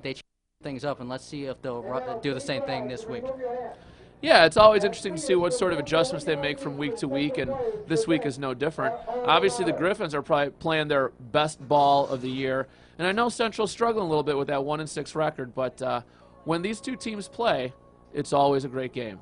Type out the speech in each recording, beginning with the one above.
they change things up, and let's see if they'll do the same thing this week. Yeah, it's always interesting to see what sort of adjustments they make from week to week, and this week is no different. Obviously, the Griffins are probably playing their best ball of the year, and I know Central's struggling a little bit with that 1-6 record, but when these two teams play, it's always a great game.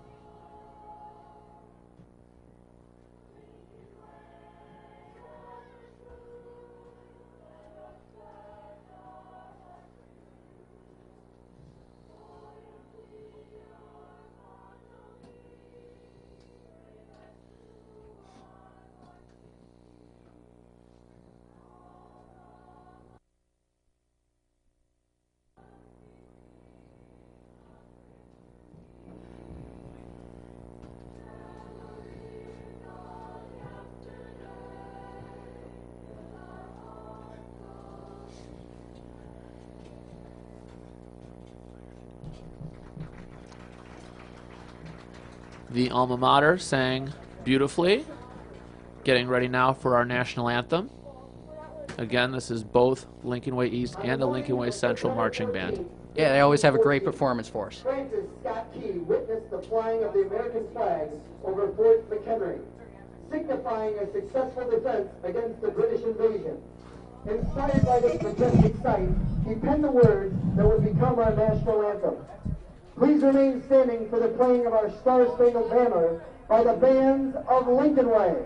The alma mater sang beautifully, getting ready now for our national anthem. Again, this is both Lincoln Way East and the Lincoln Way Central Marching Band. Yeah, they always have a great performance for us. Francis Scott Key witnessed the flying of the American flags over Fort McHenry, signifying a successful defense against the British invasion. Inspired by this majestic sight, he penned the words that would become our national anthem. Please remain standing for the playing of our Star-Spangled Banner by the bands of Lincoln Way.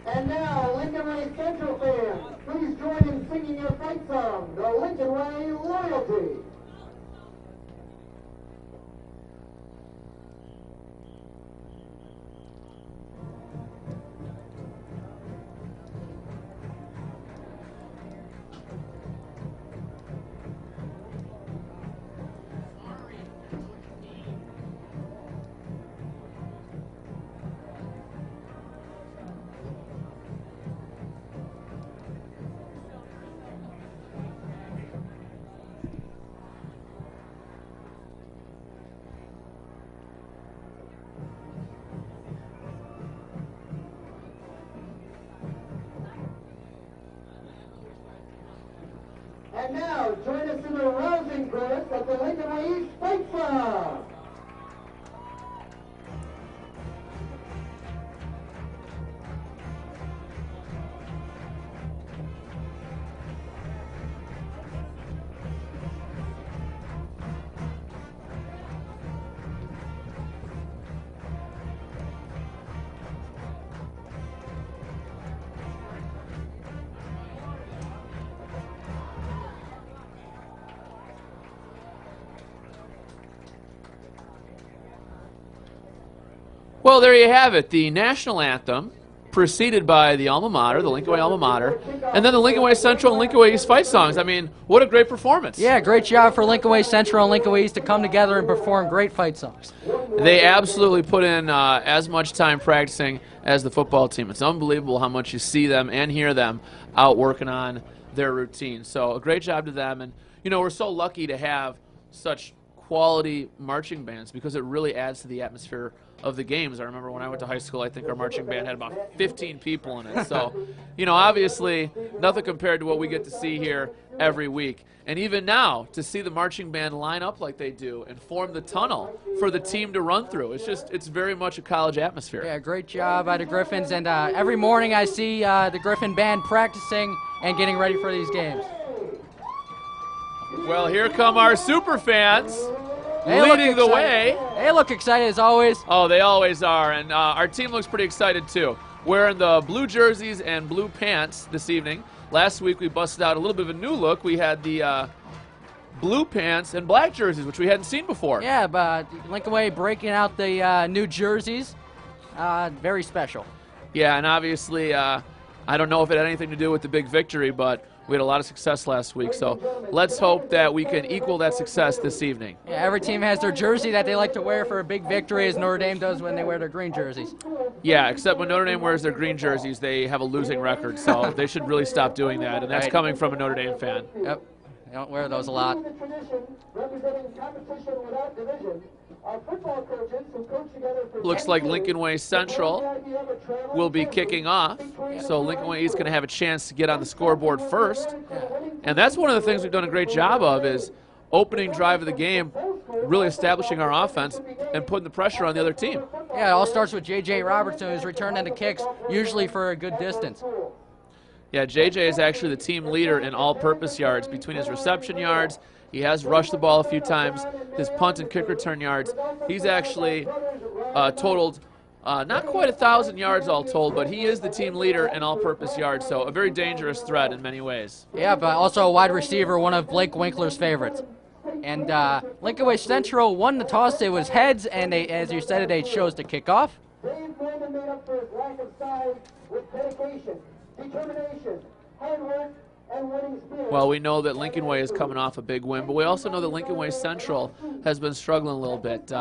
And now, Lincoln Way Central fans, please join in singing your fight song, the Lincoln Way Loyalty. And now, join us in the rousing chorus of the Lincoln Way East Fight Song. Well, there you have it, the national anthem, preceded by the alma mater, the Lincoln Way alma mater, and then the Lincoln Way Central and Lincoln Way East fight songs. I mean, what a great performance. Yeah, great job for Lincoln Way Central and Lincoln Way East to come together and perform great fight songs. They absolutely put in as much time practicing as the football team. It's unbelievable how much you see them and hear them out working on their routine. So a great job to them. And we're so lucky to have such quality marching bands because it really adds to the atmosphere of the games. I remember when I went to high school, I think our marching band had about 15 people in it. So, obviously nothing compared to what we get to see here every week. And even now, to see the marching band line up like they do and form the tunnel for the team to run through, it's very much a college atmosphere. Yeah, great job by the Griffins. And every morning I see the Griffin band practicing and getting ready for these games. Well, here come our super fans They look leading the way. excited. They look excited as always. Oh, they always are. And our team looks pretty excited, too. Wearing the blue jerseys and blue pants this evening. Last week we busted out a little bit of a new look. We had the blue pants and black jerseys, which we hadn't seen before. Yeah, but Lincoln Way breaking out the new jerseys. Very special. Yeah, and obviously, I don't know if it had anything to do with the big victory, but we had a lot of success last week. So let's hope that we can equal that success this evening. Yeah, every team has their jersey that they like to wear for a big victory, as Notre Dame does when they wear their green jerseys. Yeah, except when Notre Dame wears their green jerseys, they have a losing record. So they should really stop doing that, and that's Right. coming from a Notre Dame fan. Yep, they don't wear those a lot. Representing competition without division, our football coaches who coach together for Looks like Lincoln Way Central will be kicking off. So Lincoln Way East is going to have a chance to get on the scoreboard first. And that's one of the things we've done a great job of is opening drive of the game, really establishing our offense and putting the pressure on the other team. Yeah, it all starts with J.J. Robertson, who's returning the kicks, usually for a good distance. Yeah, JJ is actually the team leader in all-purpose yards. Between his reception yards, he has rushed the ball a few times, his punt and kick return yards. He's actually totaled not quite 1,000 yards all told, but he is the team leader in all-purpose yards, so a very dangerous threat in many ways. Yeah, but also a wide receiver, one of Blake Winkler's favorites. And Lincoln Way Central won the toss. It was heads, and they, as you said, they chose to kick off. Dave Brandon made up for his lack of size with dedication, determination, hard work, and winning spirit. Well, we know that Lincoln Way is coming off a big win, but we also know that Lincoln Way Central has been struggling a little bit.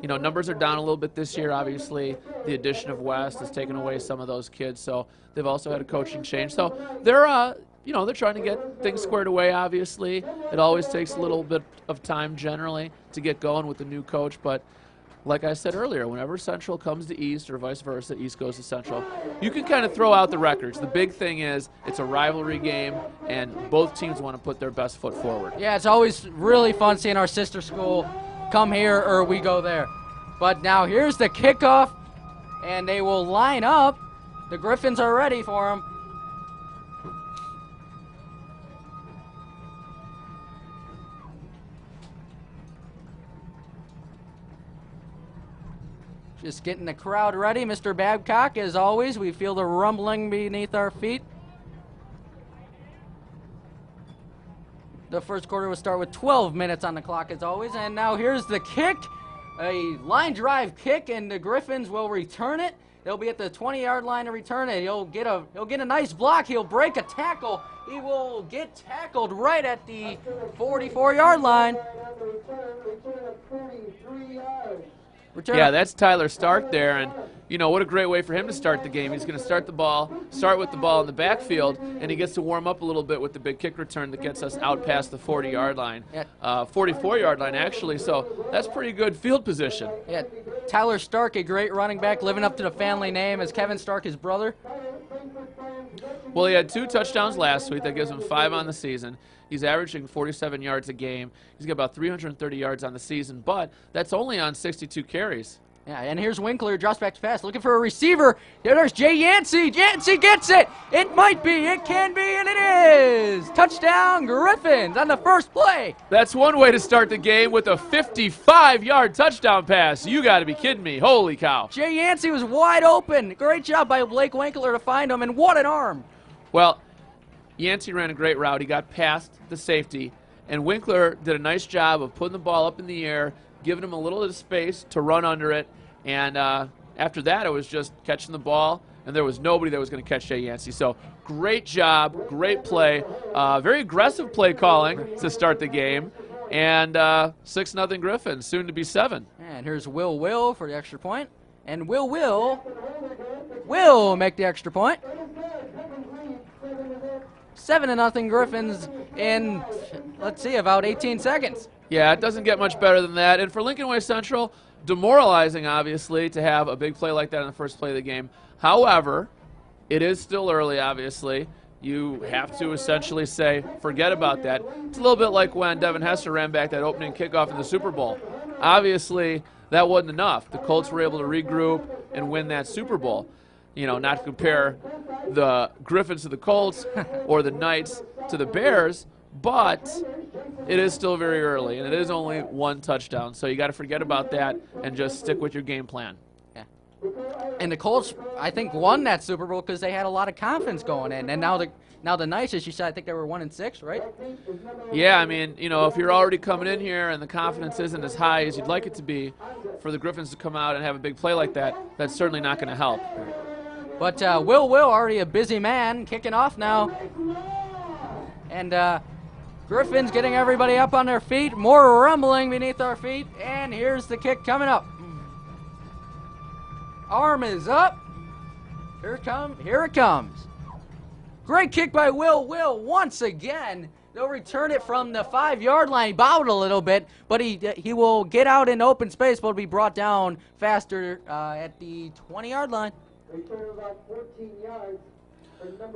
Numbers are down a little bit this year. Obviously, the addition of West has taken away some of those kids, so they've also had a coaching change. So they're trying to get things squared away, obviously. It always takes a little bit of time generally to get going with the new coach, but like I said earlier, whenever Central comes to East or vice versa, East goes to Central, you can kind of throw out the records. The big thing is it's a rivalry game, and both teams want to put their best foot forward. Yeah, it's always really fun seeing our sister school come here or we go there. But now here's the kickoff, and they will line up. The Griffins are ready for them. Just getting the crowd ready. Mr. Babcock, as always, we feel the rumbling beneath our feet. The first quarter will start with 12 minutes on the clock, as always. And now here's the kick. A line drive kick, and the Griffins will return it. They'll be at the 20-yard line to return it. He'll get a nice block. He'll break a tackle. He will get tackled right at the 44-yard line. Yeah, that's Tyler Stark there, and what a great way for him to start the game. He's going to start with the ball in the backfield, and he gets to warm up a little bit with the big kick return that gets us out past the 40-yard line, 44-yard line actually. So that's pretty good field position. Yeah, Tyler Stark, a great running back, living up to the family name as Kevin Stark, his brother. Well, he had 2 touchdowns last week. That gives him 5 on the season. He's averaging 47 yards a game. He's got about 330 yards on the season, but that's only on 62 carries. Yeah, and here's Winkler, drops back to pass, looking for a receiver. There's Jay Yancey. Yancey gets it. It might be, it can be, and it is. Touchdown Griffins on the first play. That's one way to start the game with a 55-yard touchdown pass. You got to be kidding me. Holy cow. Jay Yancey was wide open. Great job by Blake Winkler to find him, and what an arm. Well, Yancey ran a great route. He got past the safety, and Winkler did a nice job of putting the ball up in the air, giving him a little bit of space to run under it, and after that it was just catching the ball, and there was nobody that was going to catch Jay Yancey. So great job, great play, very aggressive play calling to start the game, and 6-0 Griffins, soon to be 7. And here's Will for the extra point, and Will make the extra point. 7-0 Griffins in let's see, about 18 seconds. Yeah, it doesn't get much better than that. And for Lincoln Way Central, demoralizing, obviously, to have a big play like that in the first play of the game. However, it is still early, obviously. You have to essentially say, forget about that. It's a little bit like when Devin Hester ran back that opening kickoff in the Super Bowl. Obviously, that wasn't enough. The Colts were able to regroup and win that Super Bowl. You know, not to compare the Griffins to the Colts or the Knights to the Bears, but it is still very early, and it is only one touchdown. So you got to forget about that and just stick with your game plan. Yeah. And the Colts, I think, won that Super Bowl because they had a lot of confidence going in. And now the Knights, as you said, I think they were 1-6, right? Yeah, I mean, you know, if you're already coming in here and the confidence isn't as high as you'd like it to be, for the Griffins to come out and have a big play like that, that's certainly not going to help. But Will, already a busy man, kicking off now. And Griffins getting everybody up on their feet. More rumbling beneath our feet. And here's the kick coming up. Arm is up. Here it comes. Great kick by Will. Will, once again, they'll return it from the 5-yard line. He bobbled a little bit, but he will get out in open space, but will be brought down faster at the 20-yard line.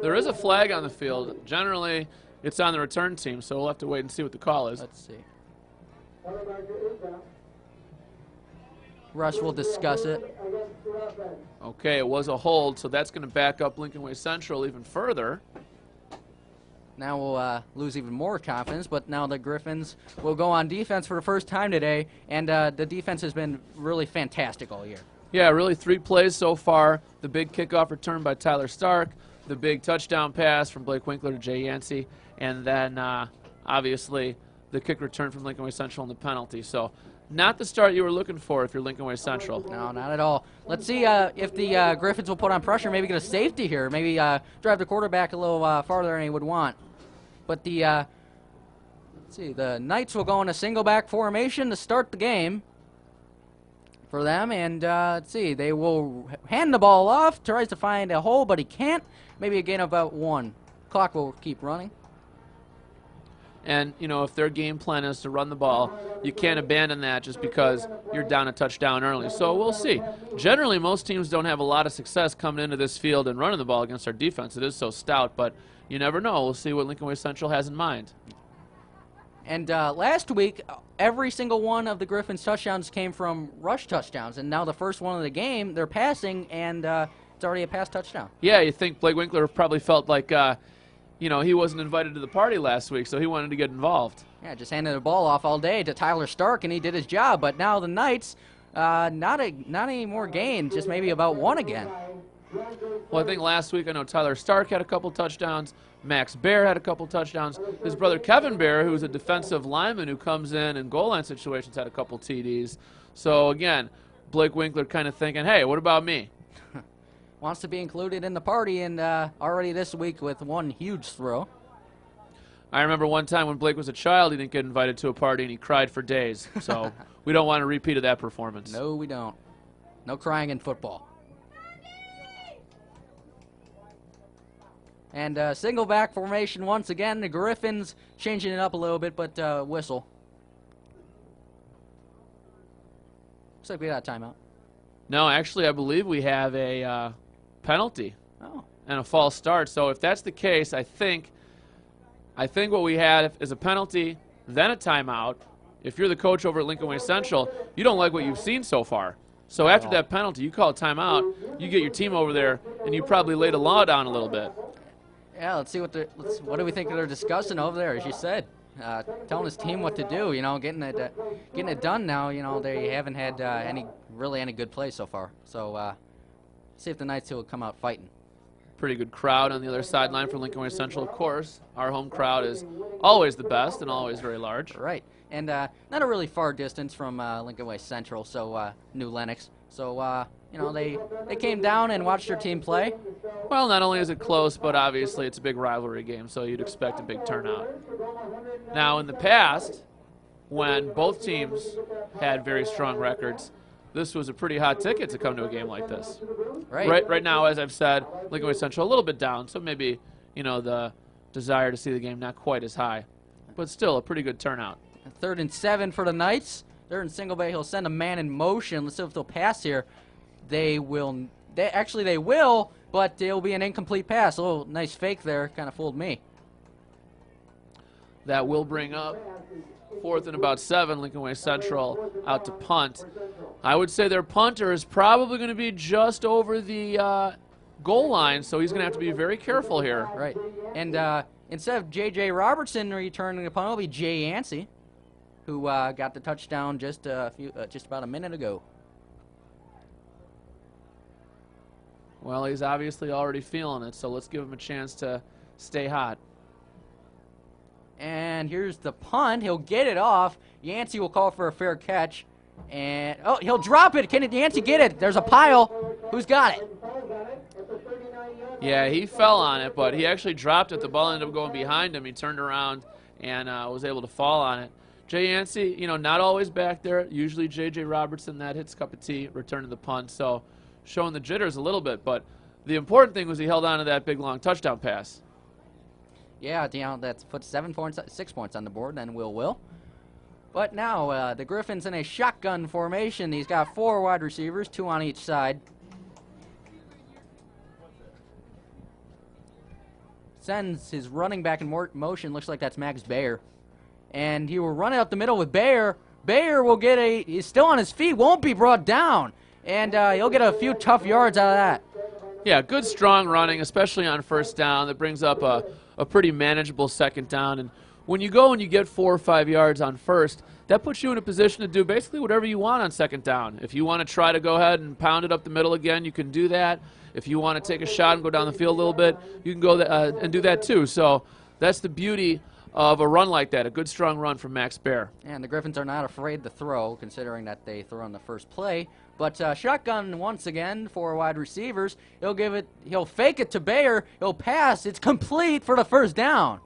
There is a flag on the field. Generally, it's on the return team, so we'll have to wait and see what the call is. Let's see. Russ will discuss it. Okay, it was a hold, so that's going to back up Lincoln Way Central even further. Now we'll lose even more confidence, but now the Griffins will go on defense for the first time today, and the defense has been really fantastic all year. Yeah, really 3 plays so far. The big kickoff return by Tyler Stark, the big touchdown pass from Blake Winkler to Jay Yancey, and then obviously the kick return from Lincoln Way Central and the penalty. So not the start you were looking for if you're Lincoln Way Central. No, not at all. Let's see if the Griffins will put on pressure, maybe get a safety here, maybe drive the quarterback a little farther than he would want. But let's see, the Knights will go in a single back formation to start the game for them, and let's see, they will hand the ball off, tries to find a hole, but he can't. Maybe a gain of about 1. Clock will keep running. And, you know, if their game plan is to run the ball, you can't abandon that just because you're down a touchdown early. So we'll see. Generally, most teams don't have a lot of success coming into this field and running the ball against our defense. It is so stout, but you never know. We'll see what Lincoln Way Central has in mind. And last week, every single one of the Griffins' touchdowns came from rush touchdowns. And now the first one of the game, they're passing, and it's already a pass touchdown. Yeah, you think Blake Winkler probably felt like, you know, he wasn't invited to the party last week, so he wanted to get involved. Yeah, just handed the ball off all day to Tyler Stark, and he did his job. But now the Knights, not any more gains, just maybe about 1 again. Well, I think last week I know Tyler Stark had a couple touchdowns. Max Bear had a couple touchdowns. His brother Kevin Bear, who's a defensive lineman who comes in goal line situations, had a couple TDs. So, again, Blake Winkler kind of thinking, hey, what about me? Wants to be included in the party, and already this week with 1 huge throw. I remember one time when Blake was a child, he didn't get invited to a party, and he cried for days. So we don't want a repeat of that performance. No, we don't. No crying in football. And single back formation once again. The Griffins changing it up a little bit, but whistle. Looks like we got a timeout. No, actually, I believe we have a penalty Oh. and a false start. So if that's the case, I think what we had is a penalty, then a timeout. If you're the coach over at Lincoln Way Central, you don't like what you've seen so far. So after that penalty, you call a timeout, you get your team over there, and you probably lay the law down a little bit. Yeah, let's see what do we think they're discussing over there, as you said. Telling his team what to do, you know, getting it done now. You know, they haven't had any good plays so far. So see if the Knights will come out fighting. Pretty good crowd on the other sideline for Lincoln Way Central, of course. Our home crowd is always the best and always very large. Right, and not a really far distance from Lincoln Way Central, so New Lenox. So you know, they came down and watched their team play. Well, not only is it close, but obviously it's a big rivalry game, so you'd expect a big turnout. Now, in the past, when both teams had very strong records, this was a pretty hot ticket to come to a game like this. Right now, as I've said, Lincoln Way Central a little bit down, so maybe, you know, the desire to see the game not quite as high. but still a pretty good turnout. 3rd and 7 for the Knights. They're in single bay. He'll send a man in motion. Let's see if they'll pass here. They will, but it'll be an incomplete pass. A little nice fake there. Kind of fooled me. That will bring up 4th and about 7, Lincoln Way Central out to punt. I would say their punter is probably going to be just over the goal line, so he's going to have to be very careful here. Right. And instead of J.J. Robertson returning the punt, it'll be Jay Yancey, who got the touchdown just about a minute ago. Well, he's obviously already feeling it, so let's give him a chance to stay hot. And here's the punt. He'll get it off. Yancey will call for a fair catch. And, oh, he'll drop it. Can Yancey get it? There's a pile. Who's got it? Yeah, he fell on it, but he actually dropped it. The ball ended up going behind him. He turned around and was able to fall on it. Jay Yancey, you know, not always back there. Usually J.J. Robertson, that hits cup of tea, returning the punt. So showing the jitters a little bit, but the important thing was he held on to that big, long touchdown pass. Yeah, that's put 6 points on the board, and Will. But now the Griffins in a shotgun formation. He's got 4 wide receivers, 2 on each side. Sends his running back in motion. Looks like that's Max Bayer. And he will run it up the middle with Bayer. Bayer will get he's still on his feet, won't be brought down. And he'll get a few tough yards out of that. Yeah, good strong running, especially on 1st down. That brings up a pretty manageable 2nd down. And when you go and you get 4 or 5 yards on 1st, that puts you in a position to do basically whatever you want on 2nd down. If you want to try to go ahead and pound it up the middle again, you can do that. If you want to take a shot and go down the field a little bit, you can go and do that too. So that's the beauty of a run like that, a good strong run from Max Baer. And the Griffins are not afraid to throw, considering that they throw on the first play. But shotgun once again, 4 wide receivers. He'll fake it to Bayer. He'll pass. It's complete for the 1st down.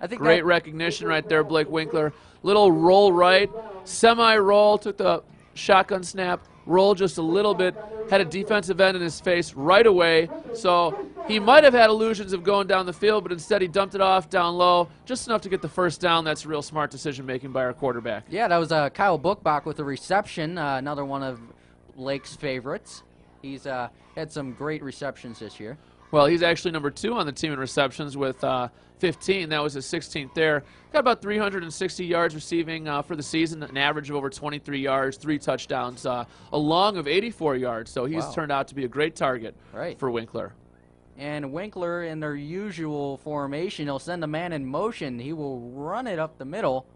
I think great recognition right there, Blake Winkler. Little roll right, semi-roll, took the shotgun snap, rolled just a little bit, had a defensive end in his face right away. So he might have had illusions of going down the field, but instead he dumped it off down low, just enough to get the 1st down. That's real smart decision-making by our quarterback. Yeah, that was Kyle Bookbach with the reception, another one of Blake's favorites. He's had some great receptions this year. Well, he's actually number 2 on the team in receptions with 15. That was his 16th there. Got about 360 yards receiving for the season, an average of over 23 yards, 3 touchdowns, a long of 84 yards. So he's turned out to be a great target for Winkler. And Winkler, in their usual formation, he'll send a man in motion. He will run it up the middle,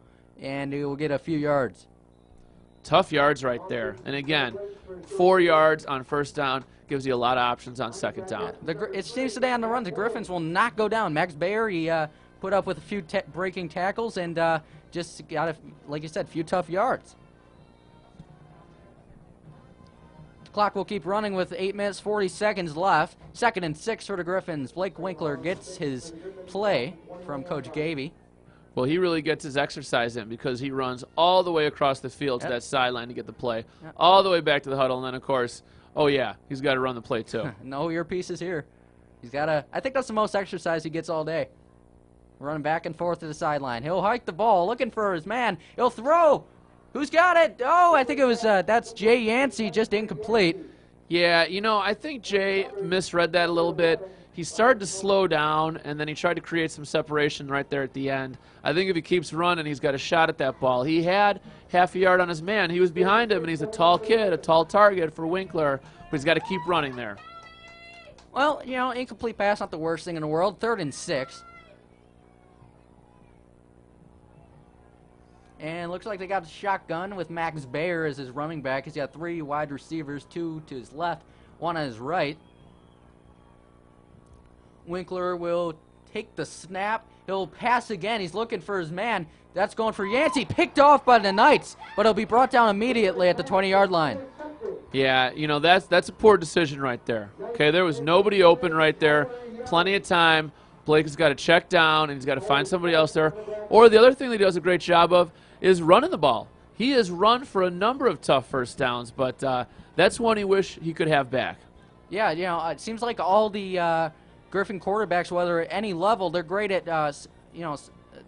and he will get a few yards. Tough yards right there. And again, 4 yards on 1st down. Gives you a lot of options on 2nd down. It seems today on the run, the Griffins will not go down. Max Bayer, he put up with a few breaking tackles and just got, like you said, a few tough yards. The clock will keep running with 8 minutes, 40 seconds left. 2nd and 6 for the Griffins. Blake Winkler gets his play from Coach Gaby. Well, he really gets his exercise in because he runs all the way across the field to that sideline to get the play, all the way back to the huddle, and then, of course, oh, yeah, he's got to run the play, too. No earpieces here. He's got to, I think that's the most exercise he gets all day. Running back and forth to the sideline. He'll hike the ball, looking for his man. He'll throw. Who's got it? Oh, I think it was, that's Jay Yancey, just incomplete. Yeah, you know, I think Jay misread that a little bit. He started to slow down, and then he tried to create some separation right there at the end. I think if he keeps running, he's got a shot at that ball. He had half a yard on his man. He was behind him, and he's a tall kid, a tall target for Winkler, but he's got to keep running there. Well, you know, incomplete pass, not the worst thing in the world. 3rd and 6. And looks like they got the shotgun with Max Bayer as his running back. He's got 3 wide receivers, 2 to his left, 1 on his right. Winkler will take the snap. He'll pass again. He's looking for his man. That's going for Yancey. Picked off by the Knights, but he'll be brought down immediately at the 20-yard line. Yeah, you know, that's a poor decision right there. Okay, there was nobody open right there. Plenty of time. Blake has got to check down, and he's got to find somebody else there. Or the other thing that he does a great job of is running the ball. He has run for a number of tough 1st downs, but that's one he wish he could have back. Yeah, you know, it seems like all the Griffin quarterbacks, whether at any level, they're great at,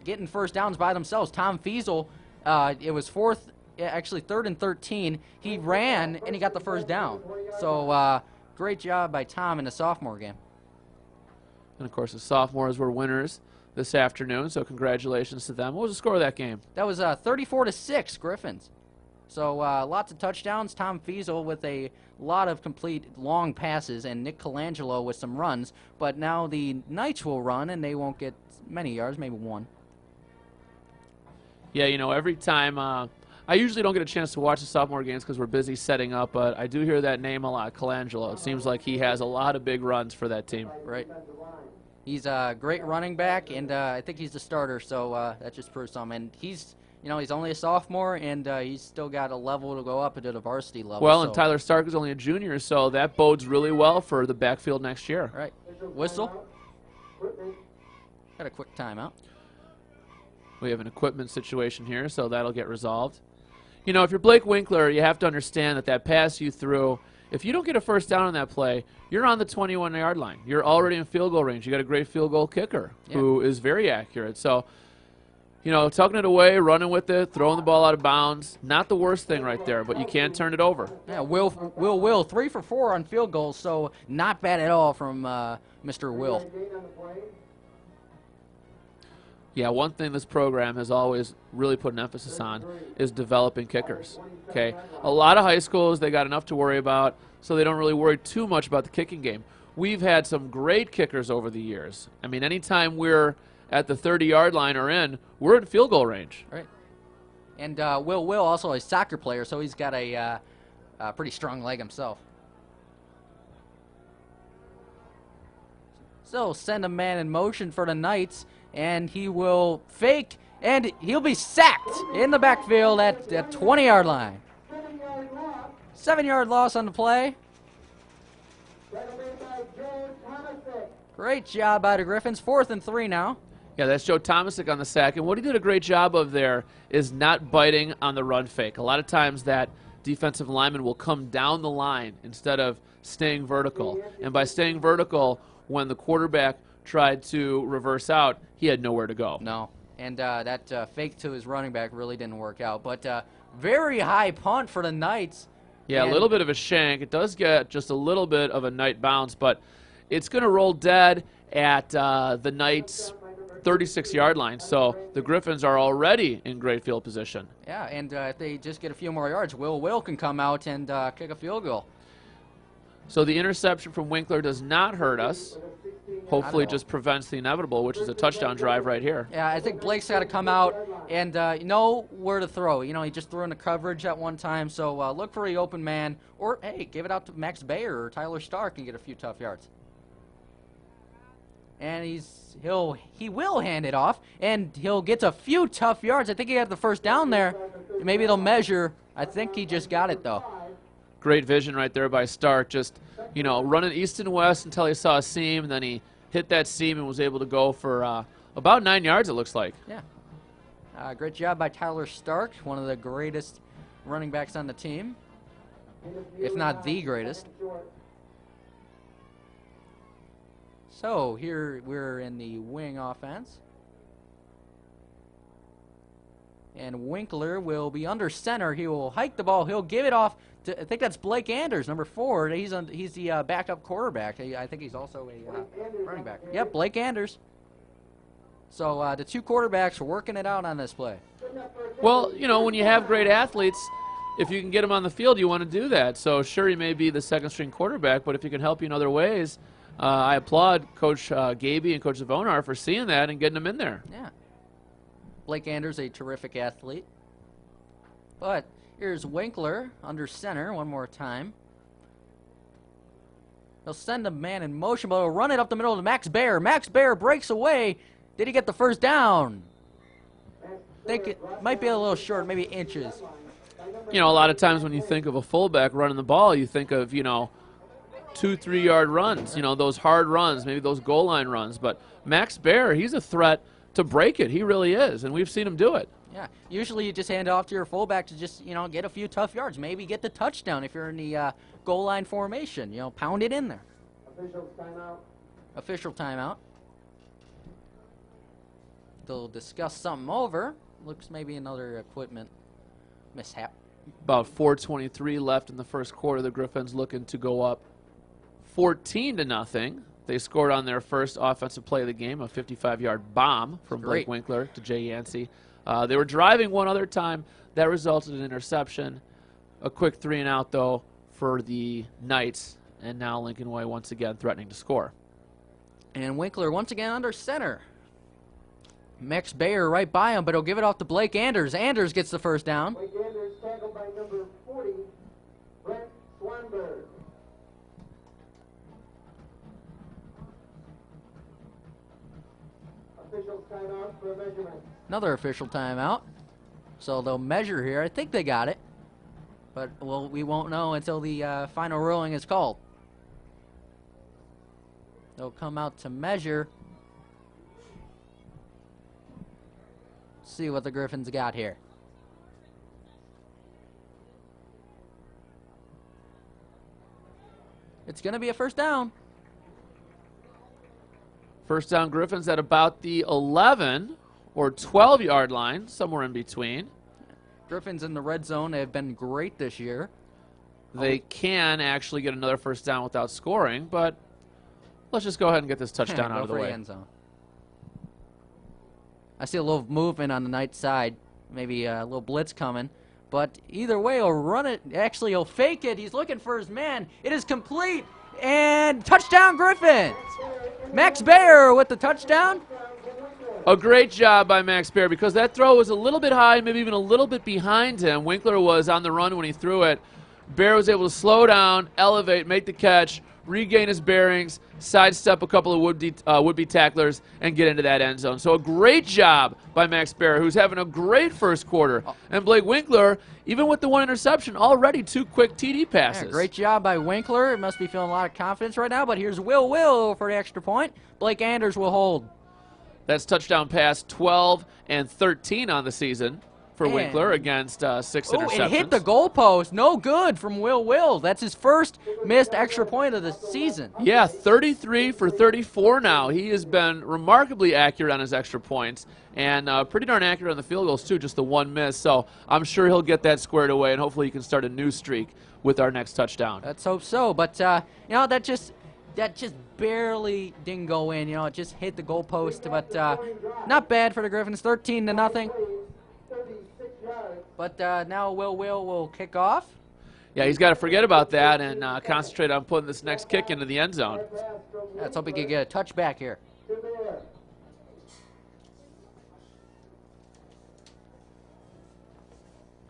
getting first downs by themselves. Tom Fiesel, it was actually 3rd and 13. He ran and he got the first down. So great job by Tom in the sophomore game. And of course, the sophomores were winners this afternoon, so congratulations to them. What was the score of that game? That was 34-6 Griffins. So lots of touchdowns. Tom Fiesel with a lot of complete long passes, and Nick Colangelo with some runs. But now the Knights will run, and they won't get many yards, maybe 1. Yeah, you know, every time I usually don't get a chance to watch the sophomore games because we're busy setting up, but I do hear that name a lot, Colangelo. It seems like he has a lot of big runs for that team. Right. He's a great running back, and I think he's the starter, so that just proves something. And he's only a sophomore, and he's still got a level to go up into the varsity level. Well, and Tyler Stark is only a junior, so that bodes really well for the backfield next year. Right. Whistle. Got a quick timeout. We have an equipment situation here, so that'll get resolved. You know, if you're Blake Winkler, you have to understand that pass you threw, if you don't get a first down on that play, you're on the 21-yard line. You're already in field goal range. You got a great field goal kicker who is very accurate. So, you know, tucking it away, running with it, throwing the ball out of bounds, not the worst thing right there, but you can't turn it over. Yeah, Will, 3 for 4 on field goals, so not bad at all from Mr. Will. Yeah, one thing this program has always really put an emphasis on is developing kickers. Okay, a lot of high schools, they got enough to worry about, so they don't really worry too much about the kicking game. We've had some great kickers over the years. I mean, anytime we're at the 30-yard line or in, we're in field goal range. Right. And Will also a soccer player, so he's got a pretty strong leg himself. So send a man in motion for the Knights, and he will fake, and he'll be sacked in the backfield at the 20-yard line. 7-yard loss on the play. Great job by the Griffins. 4th and 3 now. Yeah, that's Joe Tomasic on the sack, and what he did a great job of there is not biting on the run fake. A lot of times that defensive lineman will come down the line instead of staying vertical, and by staying vertical, when the quarterback tried to reverse out, he had nowhere to go. No, and that fake to his running back really didn't work out. But very high punt for the Knights. Yeah, a little bit of a shank. It does get just a little bit of a Knight bounce, but it's going to roll dead at the Knights' 36-yard line. So the Griffins are already in great field position. Yeah, and if they just get a few more yards, Will can come out and kick a field goal. So the interception from Winkler does not hurt us. Hopefully it just prevents the inevitable, which is a touchdown drive right here. Yeah, I think Blake's got to come out and know where to throw. You know, he just threw in the coverage at one time, so look for the open man. Or, hey, give it out to Max Bayer or Tyler Stark and get a few tough yards. And he will hand it off, and he'll get a few tough yards. I think he had the first down there. Maybe they'll measure. I think he just got it, though. Great vision right there by Stark. Just, you know, running east and west until he saw a seam, and then he hit that seam and was able to go for about 9 yards, it looks like. Yeah. Great job by Tyler Stark, one of the greatest running backs on the team, if not the greatest. So here we're in the wing offense. And Winkler will be under center. He will hike the ball. He'll give it off to, I think that's Blake Anders, number 4. He's the backup quarterback. I think he's also a running back. Yep, Blake Anders. So the two quarterbacks are working it out on this play. Well, you know, when you have great athletes, if you can get them on the field, you want to do that. So sure, he may be the second-string quarterback, but if he can help you in other ways, I applaud Coach Gaby and Coach Zavonar for seeing that and getting him in there. Yeah. Blake Anders, a terrific athlete. But here's Winkler under center one more time. He'll send a man in motion, but he'll run it up the middle to Max Bayer. Max Bayer breaks away. Did he get the first down? I think it might be a little short, maybe inches. You know, a lot of times when you think of a fullback running the ball, you think of, you know, 2-3 yard runs, you know, those hard runs, maybe those goal line runs. But Max Bayer, he's a threat to break it. He really is, and we've seen him do it. Yeah, usually you just hand it off to your fullback to just, you know, get a few tough yards. Maybe get the touchdown if you're in the goal line formation. You know, pound it in there. Official timeout. they'll discuss something over. Looks maybe another equipment mishap. About 4:23 left in the first quarter. The Griffins looking to go up 14-0. They scored on their first offensive play of the game, a 55-yard bomb from Blake Great. Winkler to Jay Yancey. They were driving one other time. That resulted in an interception. A quick 3-and-out, though, for the Knights. And now Lincoln Way once again threatening to score. And Winkler once again under center. Max Bayer right by him, but he'll give it off to Blake Anders. Anders gets the first down. Blake Anders tackled by number 40, Brent Swanberg. Officials sign off for measurement. Another official timeout. So they'll measure here. I think they got it. But, well, we won't know until the final ruling is called. They'll come out to measure. See what the Griffins got here. It's going to be a first down. First down, Griffins at about the 11 or 12-yard line, somewhere in between. Griffins in the red zone have been great this year. They can actually get another first down without scoring, but let's just go ahead and get this touchdown out Go of the for way. end zone. I see a little movement on the Knights side. Maybe a little blitz coming. But either way, he'll run it. Actually, he'll fake it. He's looking for his man. It is complete. And touchdown, Griffins. Max Bayer with the touchdown. A great job by Max Baer because that throw was a little bit high, maybe even a little bit behind him. Winkler was on the run when he threw it. Baer was able to slow down, elevate, make the catch, regain his bearings, sidestep a couple of would-be tacklers, and get into that end zone. So a great job by Max Baer, who's having a great first quarter. And Blake Winkler, even with the one interception, already 2 quick TD passes. Yeah, great job by Winkler. He must be feeling a lot of confidence right now. But here's Will for the extra point. Blake Anders will hold. That's touchdown pass 12 and 13 on the season for And- Winkler against 6 Oh, interceptions. it hit the goalpost. No good from Will. That's his first missed extra point of the season. Yeah, 33 for 34 now. He has been remarkably accurate on his extra points and pretty darn accurate on the field goals, too, just the one miss. So I'm sure he'll get that squared away, and hopefully he can start a new streak with our next touchdown. Let's hope so. But, you know, that just barely didn't go in. You know, it just hit the goalpost. But not bad for the Griffins, 13-0. 36 yards. But now Will will kick off. Yeah, he's got to forget about that and concentrate on putting this next kick into the end zone. Let's hope he can get a touchback here. To there.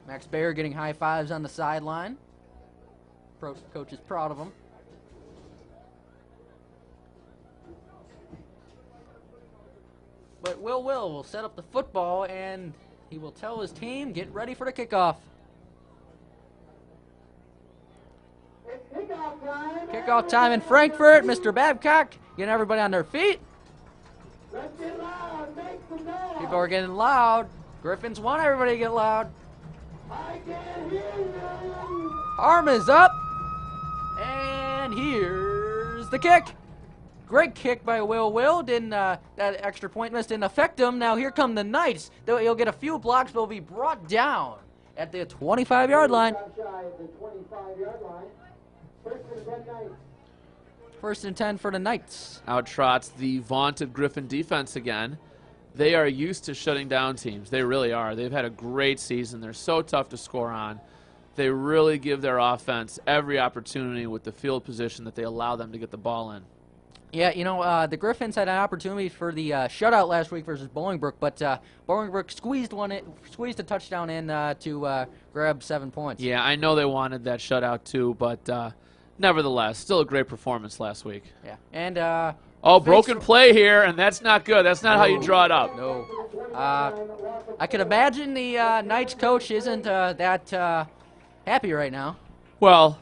Max Bayer getting high fives on the sideline. Coach is proud of him. But Will set up the football, and he will tell his team, get ready for the kickoff. It's kickoff time. Kickoff time in Frankfurt. Mr. Babcock getting everybody on their feet. Let's get loud. Make some noise. People are getting loud. Griffins want everybody to get loud. I can hear you. Arm is up. And here's the kick. Great kick by Will. Didn't that extra point miss didn't affect him. Now here come the Knights. He'll get a few blocks, but will be brought down at the 25-yard line. Shot shy of the 25-yard line. First and 10 Knights. First and 10 for the Knights. Out trots the vaunted Griffin defense again. They are used to shutting down teams. They really are. They've had a great season. They're so tough to score on. They really give their offense every opportunity with the field position that they allow them to get the ball in. Yeah, you know, the Griffins had an opportunity for the shutout last week versus Bolingbrook, but Bolingbrook squeezed a touchdown in to grab 7 points. Yeah, I know they wanted that shutout too, but nevertheless, still a great performance last week. Yeah, and Broken play here, and that's not good. That's not how you draw it up. no, I could imagine the Knights coach isn't that happy right now. Well,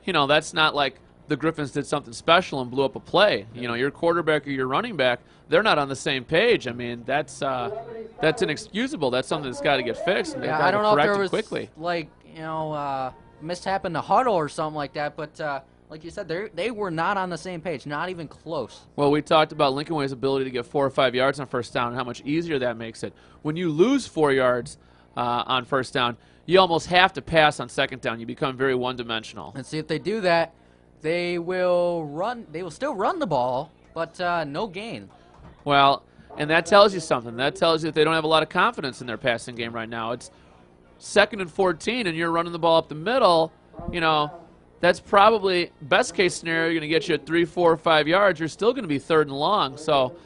you know, that's not like the Griffins did something special and blew up a play. You know, your quarterback or your running back, they're not on the same page. I mean, that's inexcusable. That's something that's got to get fixed. And they've Yeah, got I to don't know if correct there it was quickly. like mishap in the huddle or something like that, but like you said, they were not on the same page, not even close. Well, we talked about Lincoln Way's ability to get 4 or 5 yards on first down and how much easier that makes it. When you lose 4 yards on first down, you almost have to pass on second down. You become very one-dimensional. And see, if they do that, they will run. They will still run the ball, but no gain. Well, and that tells you something. That tells you that they don't have a lot of confidence in their passing game right now. It's 2nd and 14, and you're running the ball up the middle. You know, that's probably best case scenario. You're going to get you at 3, 4, 5 yards. You're still going to be 3rd and long. So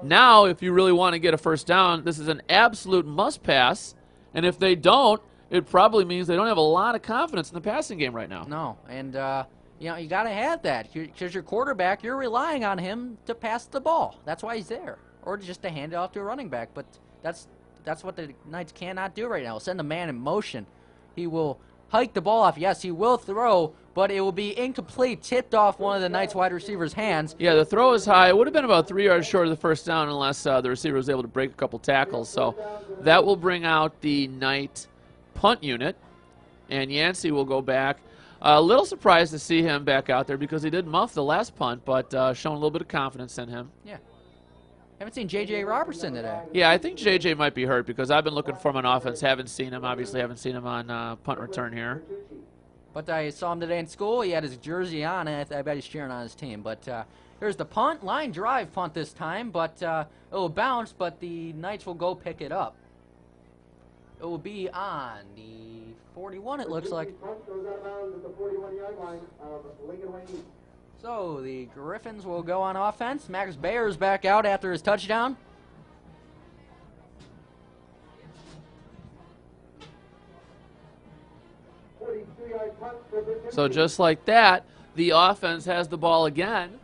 now, if you really want to get a first down, this is an absolute must pass. And if they don't, it probably means they don't have a lot of confidence in the passing game right now. No, and you know, you got to have that because your quarterback, you're relying on him to pass the ball. That's why he's there, or just to hand it off to a running back. But that's what the Knights cannot do right now. Send the man in motion. He will hike the ball off. Yes, he will throw, but it will be incomplete, tipped off one of the Knights wide receivers' hands. Yeah, the throw is high. It would have been about 3 yards short of the first down unless the receiver was able to break a couple tackles. So that will bring out the Knight punt unit, and Yancey will go back. A little surprised to see him back out there because he did muff the last punt, but showing a little bit of confidence in him. Yeah. Haven't seen J.J. Robertson today. Yeah, I think J.J. might be hurt because I've been looking for him on offense. Haven't seen him. Obviously haven't seen him on punt return here. But I saw him today in school. He had his jersey on, and I bet he's cheering on his team. But here's the punt. Line drive punt this time, but it will bounce, but the Knights will go pick it up. It will be on the 41, it looks like. So the Griffins will go on offense. Max Bayer's back out after his touchdown. So just like that, the offense has the ball again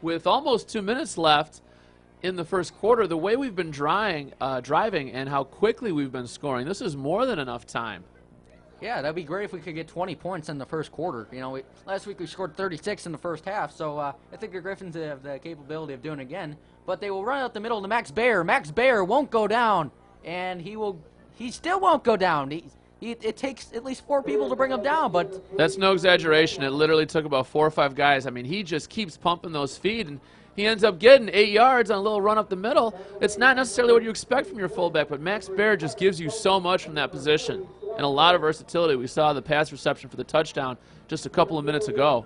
with almost 2 minutes left in the first quarter. The way we've been driving and how quickly we've been scoring, this is more than enough time. Yeah, that'd be great if we could get 20 points in the first quarter. You know, last week we scored 36 in the first half, so I think the Griffins have the capability of doing it again. But they will run out the middle to Max Bayer. Max Bayer won't go down, and he still won't go down. It takes at least 4 people to bring him down, but that's no exaggeration. It literally took about 4 or 5 guys. I mean, he just keeps pumping those feet, and he ends up getting 8 yards on a little run up the middle. It's not necessarily what you expect from your fullback, but Max Bayer just gives you so much from that position and a lot of versatility. We saw the pass reception for the touchdown just a couple of minutes ago.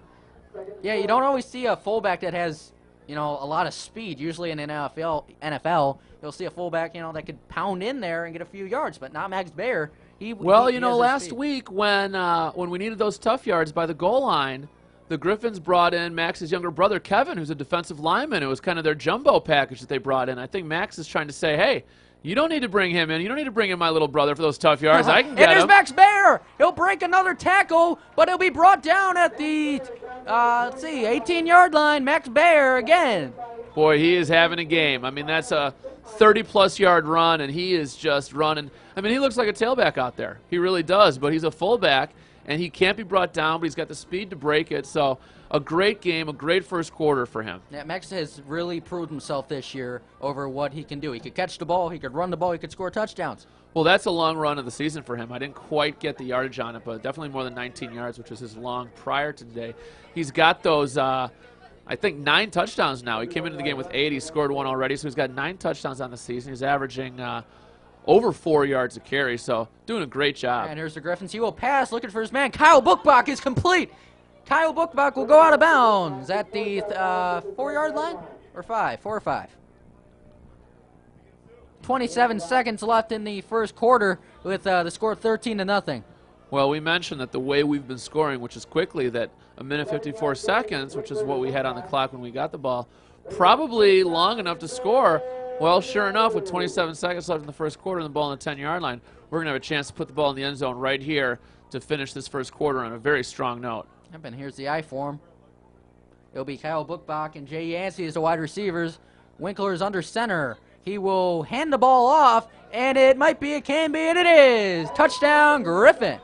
Yeah, you don't always see a fullback that has, you know, a lot of speed. Usually in NFL, you'll see a fullback, you know, that could pound in there and get a few yards, but not Max Bayer. Well, you know, last week when we needed those tough yards by the goal line, the Griffins brought in Max's younger brother, Kevin, who's a defensive lineman. It was kind of their jumbo package that they brought in. I think Max is trying to say, hey, you don't need to bring him in. You don't need to bring in my little brother for those tough yards. I can get him. And there's Max Bayer. He'll break another tackle, but he'll be brought down at the, 18-yard line. Max Bayer again. Boy, he is having a game. I mean, that's a 30-plus yard run, and he is just running. I mean, he looks like a tailback out there. He really does, but he's a fullback, and he can't be brought down, but he's got the speed to break it. So a great game, a great first quarter for him. Yeah, Max has really proved himself this year over what he can do. He could catch the ball, he could run the ball, he could score touchdowns. Well, that's a long run of the season for him. I didn't quite get the yardage on it, but definitely more than 19 yards, which was his long prior to today. He's got those, I think, 9 touchdowns now. He came into the game with 8. He scored 1 already, so he's got 9 touchdowns on the season. He's averaging over 4 yards a carry, so doing a great job. And here's the Griffins. He will pass, looking for his man. Kyle Buchbach is complete. Kyle Buchbach will go out of bounds at the 4-yard line or 5, 4 or 5. 27 seconds left in the first quarter with the score 13-0. Well, we mentioned that the way we've been scoring, which is quickly, that a minute 54 seconds, which is what we had on the clock when we got the ball, probably long enough to score. Well, sure enough, with 27 seconds left in the first quarter and the ball on the 10-yard line, we're going to have a chance to put the ball in the end zone right here to finish this first quarter on a very strong note. Yep, and here's the I form. It'll be Kyle Buchbach and Jay Yancey as the wide receivers. Winkler's under center. He will hand the ball off, and it might be, it can be, and it is. Touchdown, Griffin.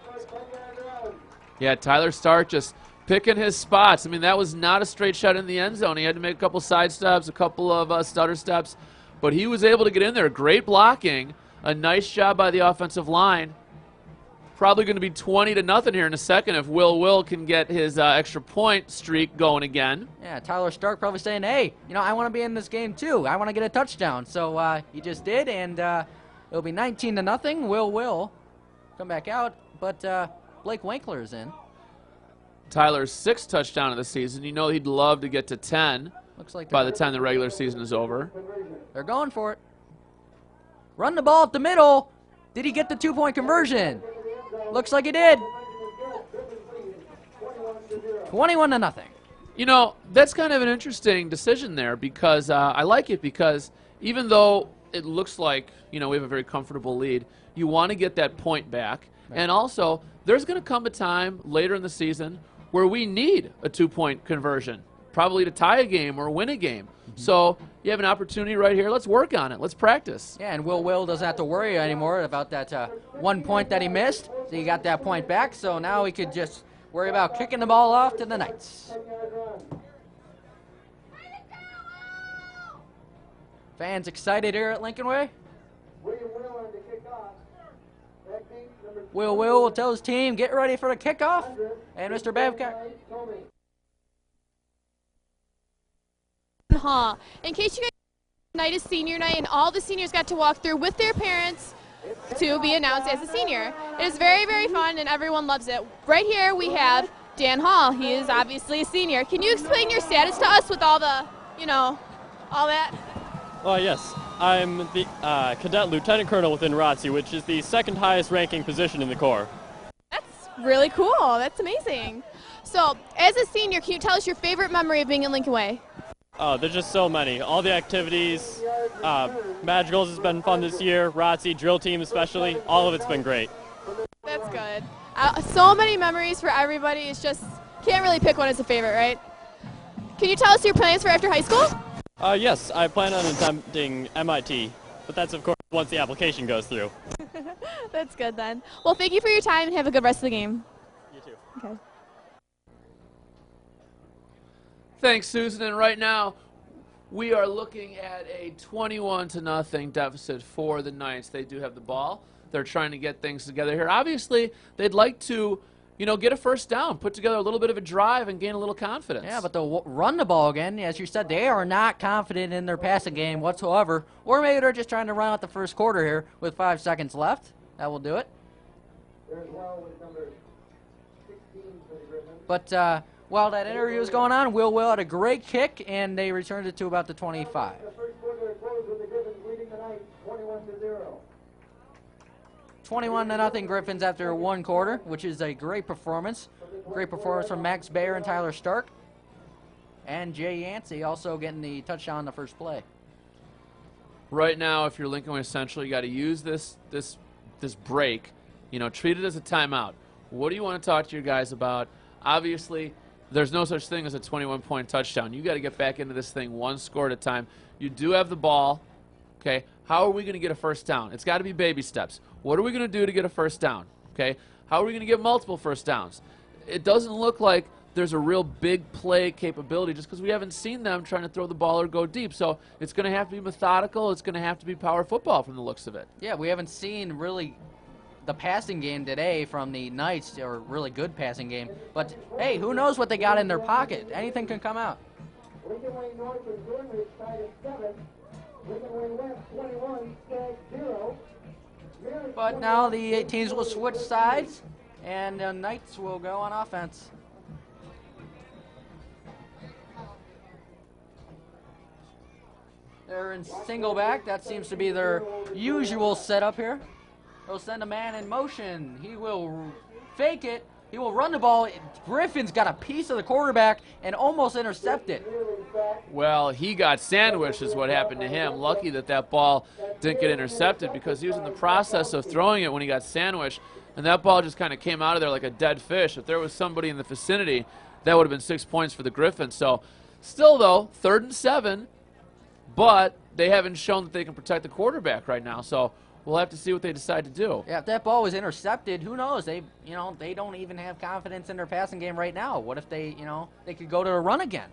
Yeah, Tyler Stark just picking his spots. I mean, that was not a straight shot in the end zone. He had to make a couple side steps, a couple of stutter steps, but he was able to get in there. Great blocking. A nice job by the offensive line. probably going to be 20-0 here in a second if Will can get his extra point streak going again. Yeah, Tyler Stark probably saying, hey, I want to be in this game too. I want to get a touchdown. So he just did, and it'll be 19-0. Will come back out, but Blake Winkler is in. Tyler's 6th touchdown of the season. You know he'd love to get to 10 Looks like by the time the regular season is over. they're going for it. Run the ball at the middle. Did he get the 2-point conversion? Looks like he did. 21-0. That's kind of an interesting decision there because I like it because even though it looks like, we have a very comfortable lead, you want to get that point back. Right. And also, there's going to come a time later in the season where we need a 2-point conversion, probably to tie a game or win a game. So you have an opportunity right here. Let's work on it. Let's practice. Yeah, and Will doesn't have to worry anymore about that 1 point that he missed. So he got that point back. So now he could just worry about kicking the ball off to the Knights. Fans excited here at Lincoln Way. Will tell his team, get ready for the kickoff. And Mr. Babcock. Hall. In case you guys, tonight is senior night, and all the seniors got to walk through with their parents to be announced as a senior. It is very, very fun, and everyone loves it. Right here we have Dan Hall. He is obviously a senior. Can you explain your status to us with all the, all that? Yes. I'm the cadet lieutenant colonel within ROTC, which is the second highest ranking position in the Corps. That's really cool. That's amazing. So, as a senior, can you tell us your favorite memory of being in Lincoln Way? Oh, there's just so many. All the activities, Madrigals has been fun this year, ROTC, drill team especially, all of it's been great. That's good. So many memories for everybody. It's just, can't really pick one as a favorite, right? Can you tell us your plans for after high school? Yes, I plan on attempting MIT, but that's of course once the application goes through. That's good then. Well, thank you for your time and have a good rest of the game. You too. Okay. Thanks, Susan. And right now, we are looking at a 21-0 deficit for the Knights. They do have the ball. They're trying to get things together here. Obviously, they'd like to, get a first down, put together a little bit of a drive, and gain a little confidence. Yeah, but they'll run the ball again. As you said, they are not confident in their passing game whatsoever. Or maybe they're just trying to run out the first quarter here with 5 seconds left. That will do it. But while that interview was going on, Will had a great kick, and they returned it to about the 25. The first quarter closed with the Griffins leading the Knights 21-0. 21-0 Griffins after 1 quarter, which is a great performance. Great performance from Max Bayer and Tyler Stark. And Jay Yancey also getting the touchdown on the first play. Right now, if you're Lincoln Way Central, you got to use this break. Treat it as a timeout. What do you want to talk to your guys about? Obviously, there's no such thing as a 21-point touchdown. You got to get back into this thing 1 score at a time. You do have the ball. Okay, how are we going to get a first down? It's got to be baby steps. What are we going to do to get a first down? Okay, how are we going to get multiple first downs? It doesn't look like there's a real big play capability just because we haven't seen them trying to throw the ball or go deep. So it's going to have to be methodical. It's going to have to be power football from the looks of it. Yeah, we haven't seen really the passing game today from the Knights, or really good passing game. But, hey, who knows what they got in their pocket? Anything can come out. Lincoln Way North is Glenridge tied at 7. Lincoln Way West 21, Stag 0. But now the teams will switch sides, and the Knights will go on offense. They're in single back. That seems to be their usual setup here. They'll send a man in motion. He will fake it. He will run the ball. Griffin's got a piece of the quarterback and almost intercepted. Well, he got sandwiched is what happened to him. Lucky that ball didn't get intercepted because he was in the process of throwing it when he got sandwiched, and that ball just kind of came out of there like a dead fish. If there was somebody in the vicinity, that would have been 6 points for the Griffins. So still, though, 3rd and 7, but they haven't shown that they can protect the quarterback right now. So we'll have to see what they decide to do. Yeah, if that ball was intercepted, who knows? They don't even have confidence in their passing game right now. What if they could go to a run again?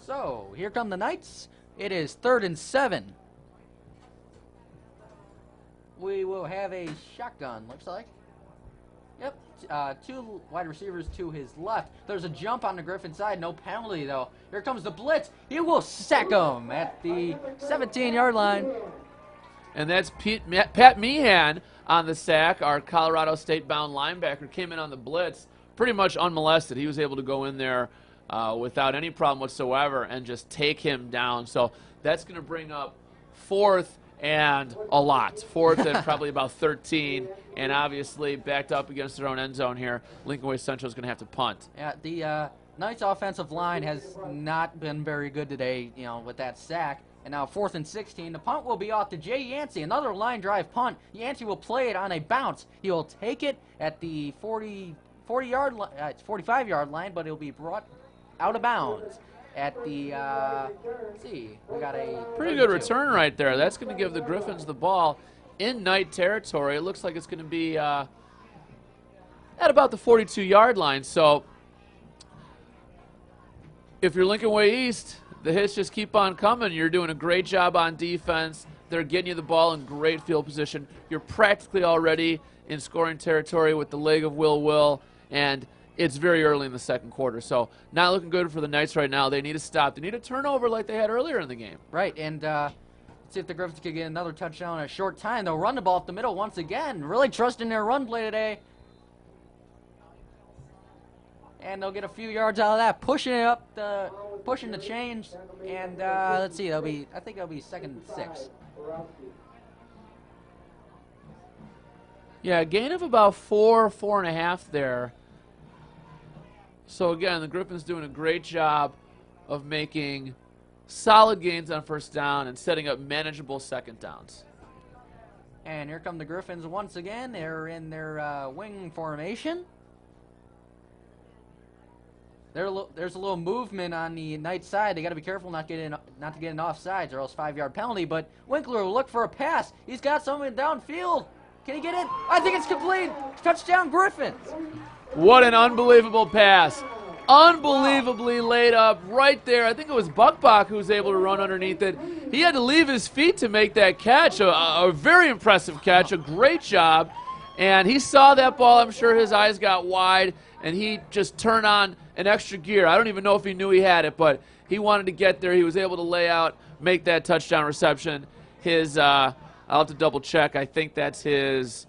So here come the Knights. It is 3rd and 7. we will have a shotgun, looks like. Yep, two wide receivers to his left. There's a jump on the Griffin side, no penalty though. Here comes the blitz. He will sack him at the 17-yard line. And that's Pat Meehan on the sack. Our Colorado State-bound linebacker came in on the blitz pretty much unmolested. He was able to go in there without any problem whatsoever and just take him down. So that's going to bring up 4th and a lot. 4th and probably about 13. And obviously backed up against their own end zone here. Lincoln Way Central is going to have to punt. Yeah, the Knights offensive line has not been very good today, with that sack. And now 4th and 16. The punt will be off to Jay Yancey. Another line drive punt. Yancey will play it on a bounce. He will take it at the 45-yard line, but it'll be brought out of bounds at the, let's see, we got a pretty good return right there. That's going to give the Griffins the ball in Knight territory. It looks like it's going to be at about the 42-yard line. So if you're Lincoln Way East, the hits just keep on coming. You're doing a great job on defense. They're getting you the ball in great field position. You're practically already in scoring territory with the leg of Will, and it's very early in the second quarter. So not looking good for the Knights right now. They need to stop. They need a turnover like they had earlier in the game. Right, and let's see if the Griffins can get another touchdown in a short time. They'll run the ball up the middle once again. Really trusting their run play today. And they'll get a few yards out of that, pushing the chains. And let's see, I think it'll be 2nd and 6. Yeah, a gain of about 4.5 there. So again, the Griffins doing a great job of making solid gains on first down and setting up manageable second downs. And here come the Griffins once again. They're in their wing formation. There's a little movement on the Knights side. They got to be careful not to get an offsides or else 5-yard penalty. But Winkler will look for a pass. He's got someone downfield. Can he get it? I think it's complete. Touchdown Griffins. What an unbelievable pass. Unbelievably laid up right there. I think it was Buckbach who was able to run underneath it. He had to leave his feet to make that catch. A very impressive catch. A great job. And he saw that ball. I'm sure his eyes got wide, and he just turned on an extra gear. I don't even know if he knew he had it, but he wanted to get there. He was able to lay out, make that touchdown reception. I'll have to double check. I think that's his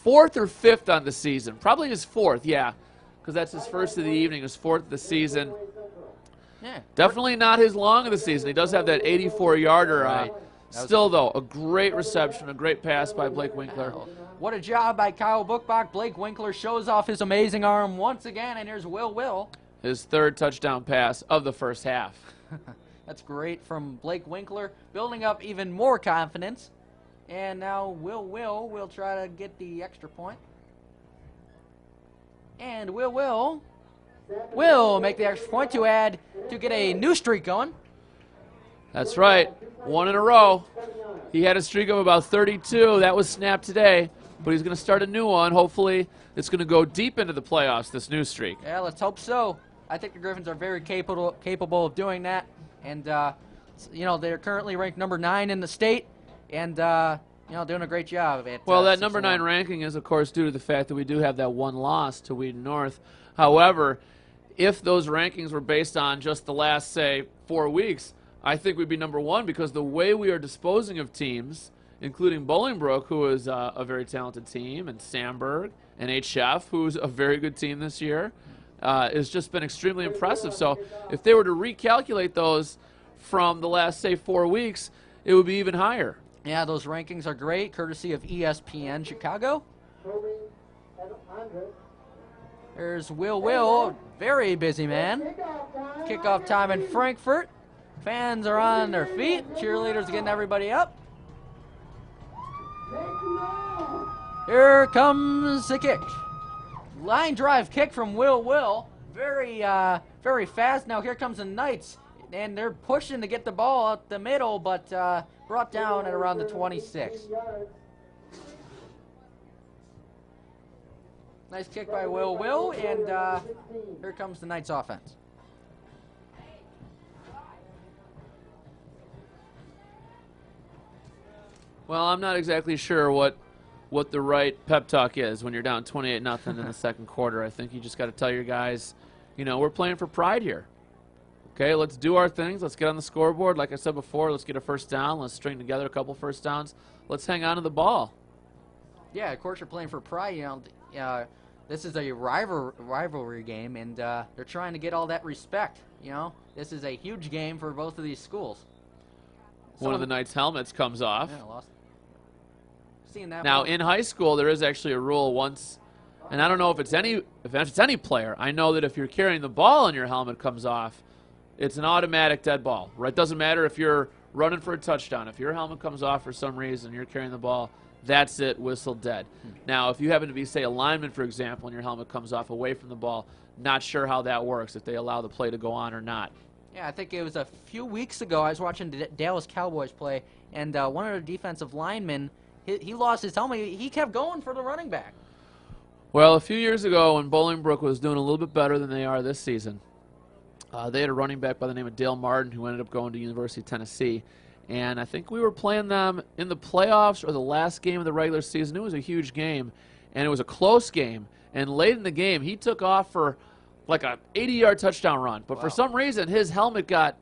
4th or 5th on the season. Probably his 4th, yeah, because that's his first of the evening, his 4th of the season. Yeah. Definitely not his long of the season. He does have that 84-yarder. Right. Still, though, a great reception, a great pass by Blake Winkler. What a job by Kyle Buckbach. Blake Winkler shows off his amazing arm once again, and here's Will. His 3rd touchdown pass of the first half. That's great from Blake Winkler, building up even more confidence. And now will try to get the extra point. And will make the extra point to get a new streak going. That's right. 1 in a row. He had a streak of about 32. That was snapped today. But he's going to start a new one. Hopefully, it's going to go deep into the playoffs, this new streak. Yeah, let's hope so. I think the Griffins are very capable of doing that. And, they're currently ranked number 9 in the state. And, doing a great job. Well, that number 9 ranking is, of course, due to the fact that we do have that one loss to Wheaton North. However, if those rankings were based on just the last, say, 4 weeks, I think we'd be number 1 because the way we are disposing of teams, including Bolingbrook, who is a very talented team, and Sandburg, and HF, who's a very good team this year, has just been extremely impressive. So if they were to recalculate those from the last, say, 4 weeks, it would be even higher. Yeah, those rankings are great, courtesy of ESPN Chicago. There's Will, very busy man. Kickoff time in Frankfort. Fans are on their feet. Cheerleaders getting everybody up. Here comes the kick. Line drive kick from Will. Very fast. Now here comes the Knights. And they're pushing to get the ball up the middle, but brought down at around the 26. Nice kick by Will, and here comes the Knights offense. Well, I'm not exactly sure what the right pep talk is when you're down 28-0 in the second quarter. I think you just got to tell your guys, we're playing for pride here. Okay, let's do our things. Let's get on the scoreboard. Like I said before, let's get a first down. Let's string together a couple first downs. Let's hang on to the ball. Yeah, of course you're playing for pride. This is a rivalry game, and they're trying to get all that respect. This is a huge game for both of these schools. One of the Knights' helmets comes off. Yeah, lost. Seeing that. Now, one. in high school, there is actually a rule once, and I don't know if it's any player. I know that if you're carrying the ball and your helmet comes off, it's an automatic dead ball. Right? Doesn't matter if you're running for a touchdown. If your helmet comes off for some reason, you're carrying the ball. That's it, whistle dead. Now, if you happen to be, say, a lineman, for example, and your helmet comes off away from the ball, not sure how that works, if they allow the play to go on or not. Yeah, I think it was a few weeks ago. I was watching the Dallas Cowboys play, and one of the defensive linemen, he lost his helmet. He kept going for the running back. Well, a few years ago when Bolingbrook was doing a little bit better than they are this season, they had a running back by the name of Dale Martin who ended up going to University of Tennessee. And I think we were playing them in the playoffs or the last game of the regular season. It was a huge game, and it was a close game. And late in the game, he took off for like a 80-yard touchdown run. But for some reason, his helmet got,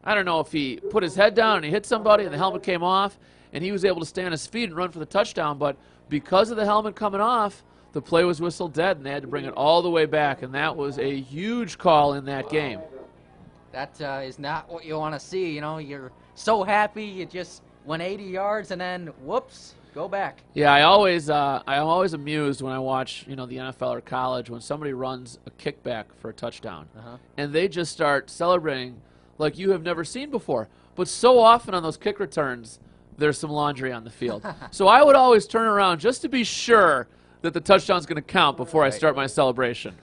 I don't know if he put his head down and he hit somebody and the helmet came off, and he was able to stay on his feet and run for the touchdown. But because of the helmet coming off, the play was whistled dead, and they had to bring it all the way back. And that was a huge call in that game. That is not what you want to see. You're so happy you just went 80 yards and then whoops, go back. Yeah, I'm always amused when I watch the NFL or college when somebody runs a kickback for a touchdown, and they just start celebrating like you have never seen before. But so often on those kick returns, there's some laundry on the field. So I would always turn around just to be sure that the touchdown's going to count before I start my celebration.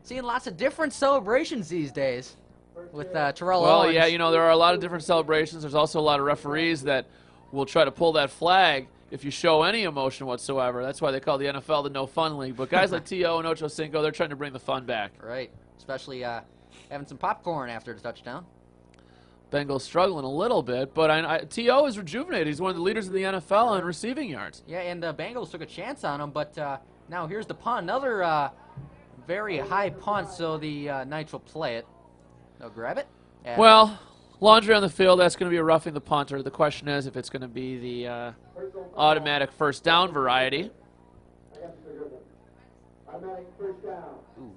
Seeing lots of different celebrations these days with Terrell Well, Owens. yeah, there are a lot of different celebrations. There's also a lot of referees that will try to pull that flag if you show any emotion whatsoever. That's why they call the NFL the No Fun League. But guys like T.O. and Ocho Cinco, they're trying to bring the fun back. Right, especially having some popcorn after the touchdown. Bengals struggling a little bit, but T.O. is rejuvenated. He's one of the leaders of the NFL in receiving yards. Yeah, and the Bengals took a chance on him, but now here's the punt. Another very high punt, so the Knights will play it. They'll grab it. Well, laundry on the field, that's going to be a roughing the punter. The question is if it's going to be the automatic first down variety.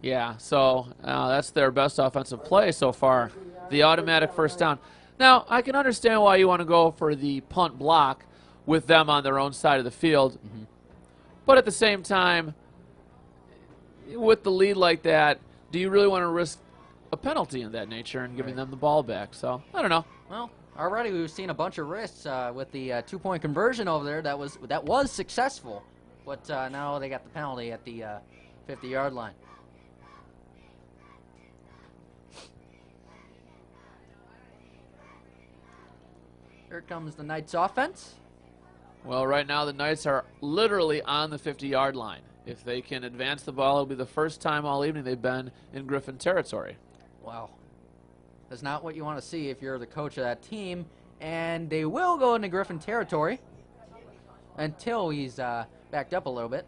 Yeah, so that's their best offensive play so far, the automatic first down. Now, I can understand why you want to go for the punt block with them on their own side of the field, but at the same time, with the lead like that, do you really want to risk a penalty in that nature and giving them the ball back? So, I don't know. Well, already we've seen a bunch of risks with the 2-point conversion over there. That was successful, but now they got the penalty at the 50-yard line. Here comes the Knights offense. Well, right now the Knights are literally on the 50-yard line. If they can advance the ball, it'll be the first time all evening they've been in Griffin territory. Wow. That's not what you want to see if you're the coach of that team. And they will go into Griffin territory until he's backed up a little bit.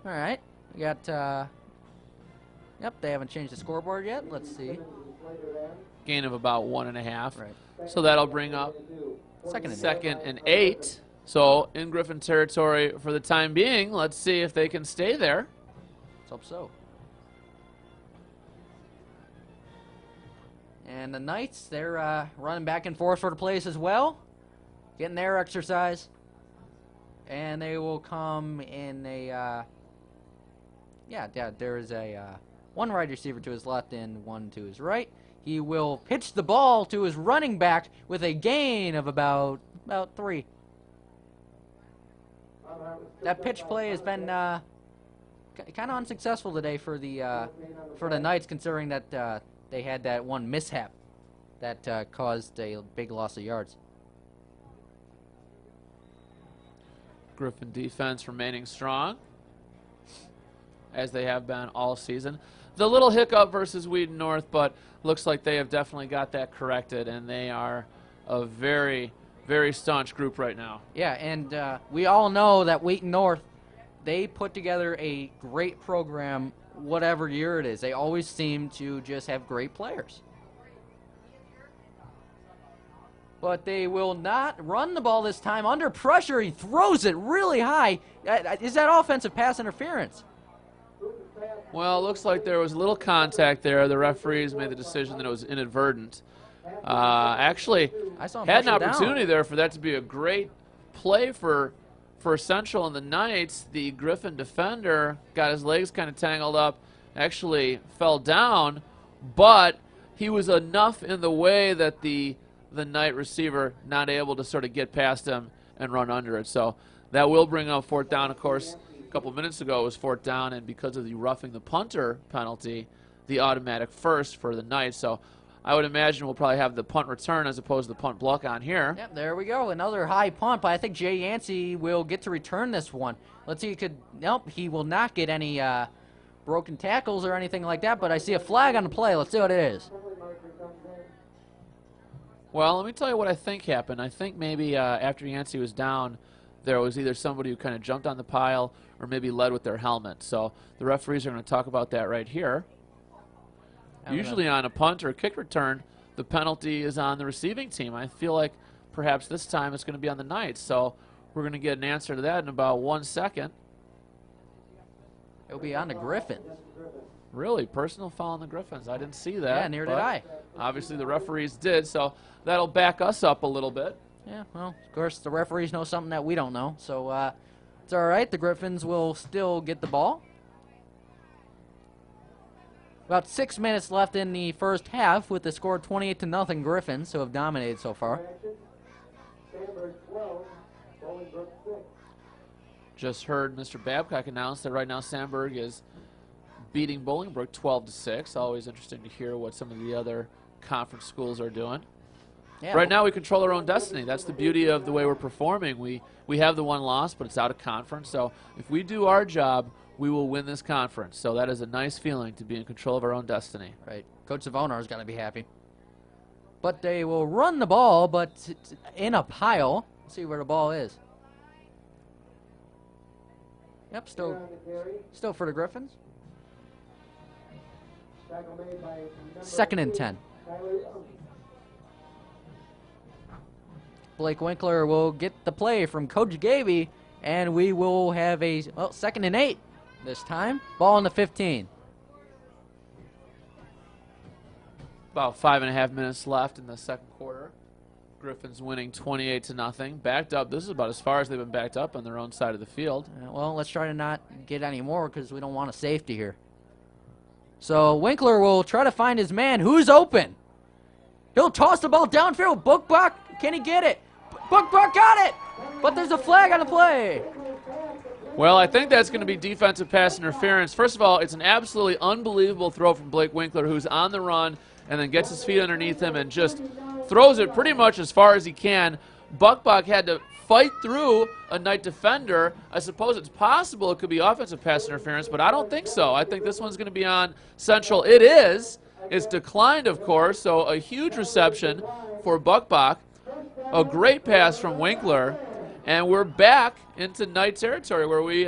All right. We got, yep, they haven't changed the scoreboard yet. Let's see. Gain of about 1.5. Right. So that'll bring up second and 8. So in Griffin territory for the time being. Let's see if they can stay there. Let's hope so. And the Knights, they're running back and forth for the plays as well, getting their exercise. And they will come in a, there is a one wide receiver to his left and one to his right. He will pitch the ball to his running back with a gain of about 3. That pitch play has been kind of unsuccessful today for the Knights, considering that they had that one mishap that caused a big loss of yards. Griffin defense remaining strong, as they have been all season. the little hiccup versus Wheaton North, but looks like they have definitely got that corrected, and they are a very, very staunch group right now. Yeah, and we all know that Wheaton North, they put together a great program whatever year it is. They always seem to just have great players. But they will not run the ball this time. Under pressure, he throws it really high. Is that offensive pass interference? Well, it looks like there was a little contact there. The referees made the decision that it was inadvertent. Actually, I saw him had an push it opportunity down. there for that to be a great play for Central and the Knights. The Griffin defender got his legs kind of tangled up, actually fell down, but he was enough in the way that the Knight receiver not able to sort of get past him and run under it. So that will bring up fourth down. Of course, a couple minutes ago it was fourth down, and because of the roughing the punter penalty, the automatic first for the Knights. So I would imagine we'll probably have the punt return as opposed to the punt block on here. Yep, there we go. Another high punt, but I think Jay Yancey will get to return this one. Let's see, nope, he will not get any broken tackles or anything like that, but I see a flag on the play. Let's see what it is. Well, let me tell you what I think happened. I think maybe after Yancey was down, there was either somebody who kind of jumped on the pile or maybe led with their helmet. So the referees are going to talk about that right here. Usually on a punt or a kick return, the penalty is on the receiving team. I feel like perhaps this time it's going to be on the Knights. So we're going to get an answer to that in about 1 second. It'll be on the Griffins. Really, personal foul on the Griffins. I didn't see that. Yeah, neither did but I. Obviously the referees did, so that'll back us up a little bit. Yeah, well, of course, the referees know something that we don't know, so it's all right. The Griffins will still get the ball. About 6 minutes left in the first half with the score 28-0 Griffins, who have dominated so far. Sandberg 12, Bolingbrook 6. Just heard Mr. Babcock announce that right now Sandberg is beating Bolingbrook 12-6. Always interesting to hear what some of the other conference schools are doing. Yeah, Right now we control our own destiny. That's the beauty of the way we're performing. We have the one loss, but it's out of conference. So if we do our job, we will win this conference. So that is a nice feeling to be in control of our own destiny. right. Coach Savonar's got to be happy. But they will run the ball, but it's in a pile. Let's see where the ball is. Yep, still for the Griffins. Tackle made by number 2nd and 2, 10. Tyler Young. Blake Winkler will get the play from Coach Gaby, and we will have a 2nd and 8 this time. Ball on the 15. About 5.5 minutes left in the second quarter. Griffins winning 28-0. Backed up. This is about as far as they've been backed up on their own side of the field. Well, let's try to not get any more because we don't want a safety here. So Winkler will try to find his man. Who's open? He'll toss the ball downfield. Bookbach, can he get it? Bookbach got it! But there's a flag on the play. Well, I think that's going to be defensive pass interference. First of all, it's an absolutely unbelievable throw from Blake Winkler, who's on the run and then gets his feet underneath him and just throws it pretty much as far as he can. Buckbach had to fight through a Knight defender. I suppose it's possible it could be offensive pass interference, but I don't think so. I think this one's going to be on Central. It is. It's declined, of course, so a huge reception for Buckbach. A great pass from Winkler, and we're back into Knight territory where we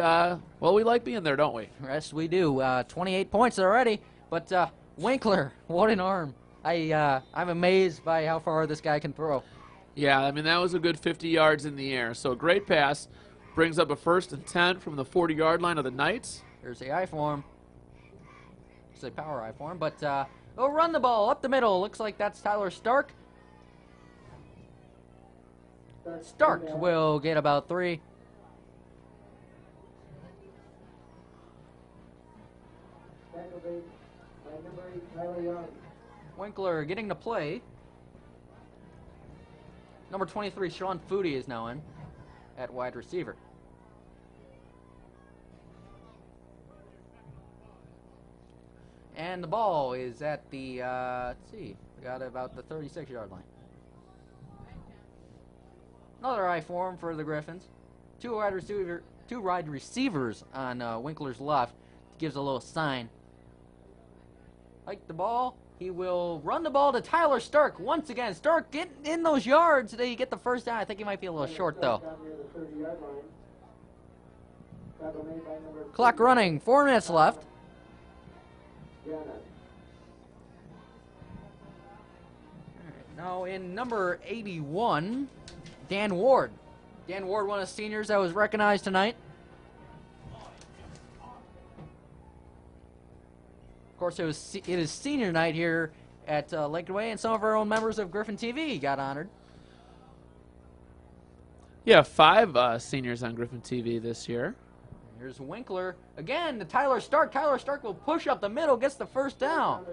like being there, don't we? Yes, we do. 28 points already, but Winkler, what an arm. I'm amazed by how far this guy can throw. Yeah, I mean, that was a good 50 yards in the air. So a great pass. Brings up a 1st and 10 from the 40-yard line of the Knights. There's the I form. It's a power I form, but they'll run the ball up the middle. Looks like that's Tyler Stark. Stark will get about 3. Tackle made by number 8, Tyler Young. Winkler getting the play. Number 23, Sean Foodie, is now in at wide receiver. And the ball is at the, let's see, we got about the 36-yard line. Another I form for the Griffins. Two wide receivers on Winkler's left. Gives a little sign. hike the ball. He will run the ball to Tyler Stark once again. Stark, get in those yards. They get the first down. I think he might be a little short, though. Clock running. 4 minutes left. Now in number 81, Dan Ward. Dan Ward, one of the seniors that was recognized tonight. Of course, it is senior night here at Lakewood Way, and some of our own members of Griffin TV got honored. Yeah, 5 seniors on Griffin TV this year. Here's Winkler. Again, to Tyler Stark. Tyler Stark will push up the middle, gets the first down.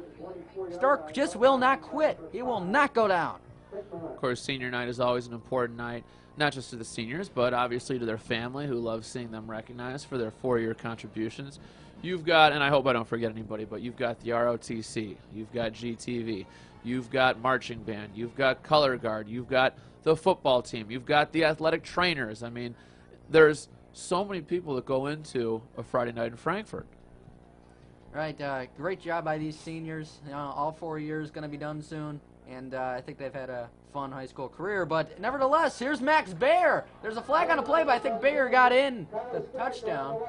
Stark just will not quit. He will not go down. Of course, senior night is always an important night, not just to the seniors, but obviously to their family who loves seeing them recognized for their 4-year contributions. You've got, and I hope I don't forget anybody, but you've got the ROTC, you've got GTV, you've got marching band, you've got color guard, you've got the football team, you've got the athletic trainers. I mean, there's so many people that go into a Friday night in Frankfort. Right, great job by these seniors. You know, all 4 years going to be done soon, and I think they've had a fun high school career. But nevertheless, here's Max Bayer. There's a flag on the play, but I think Bayer got in the touchdown.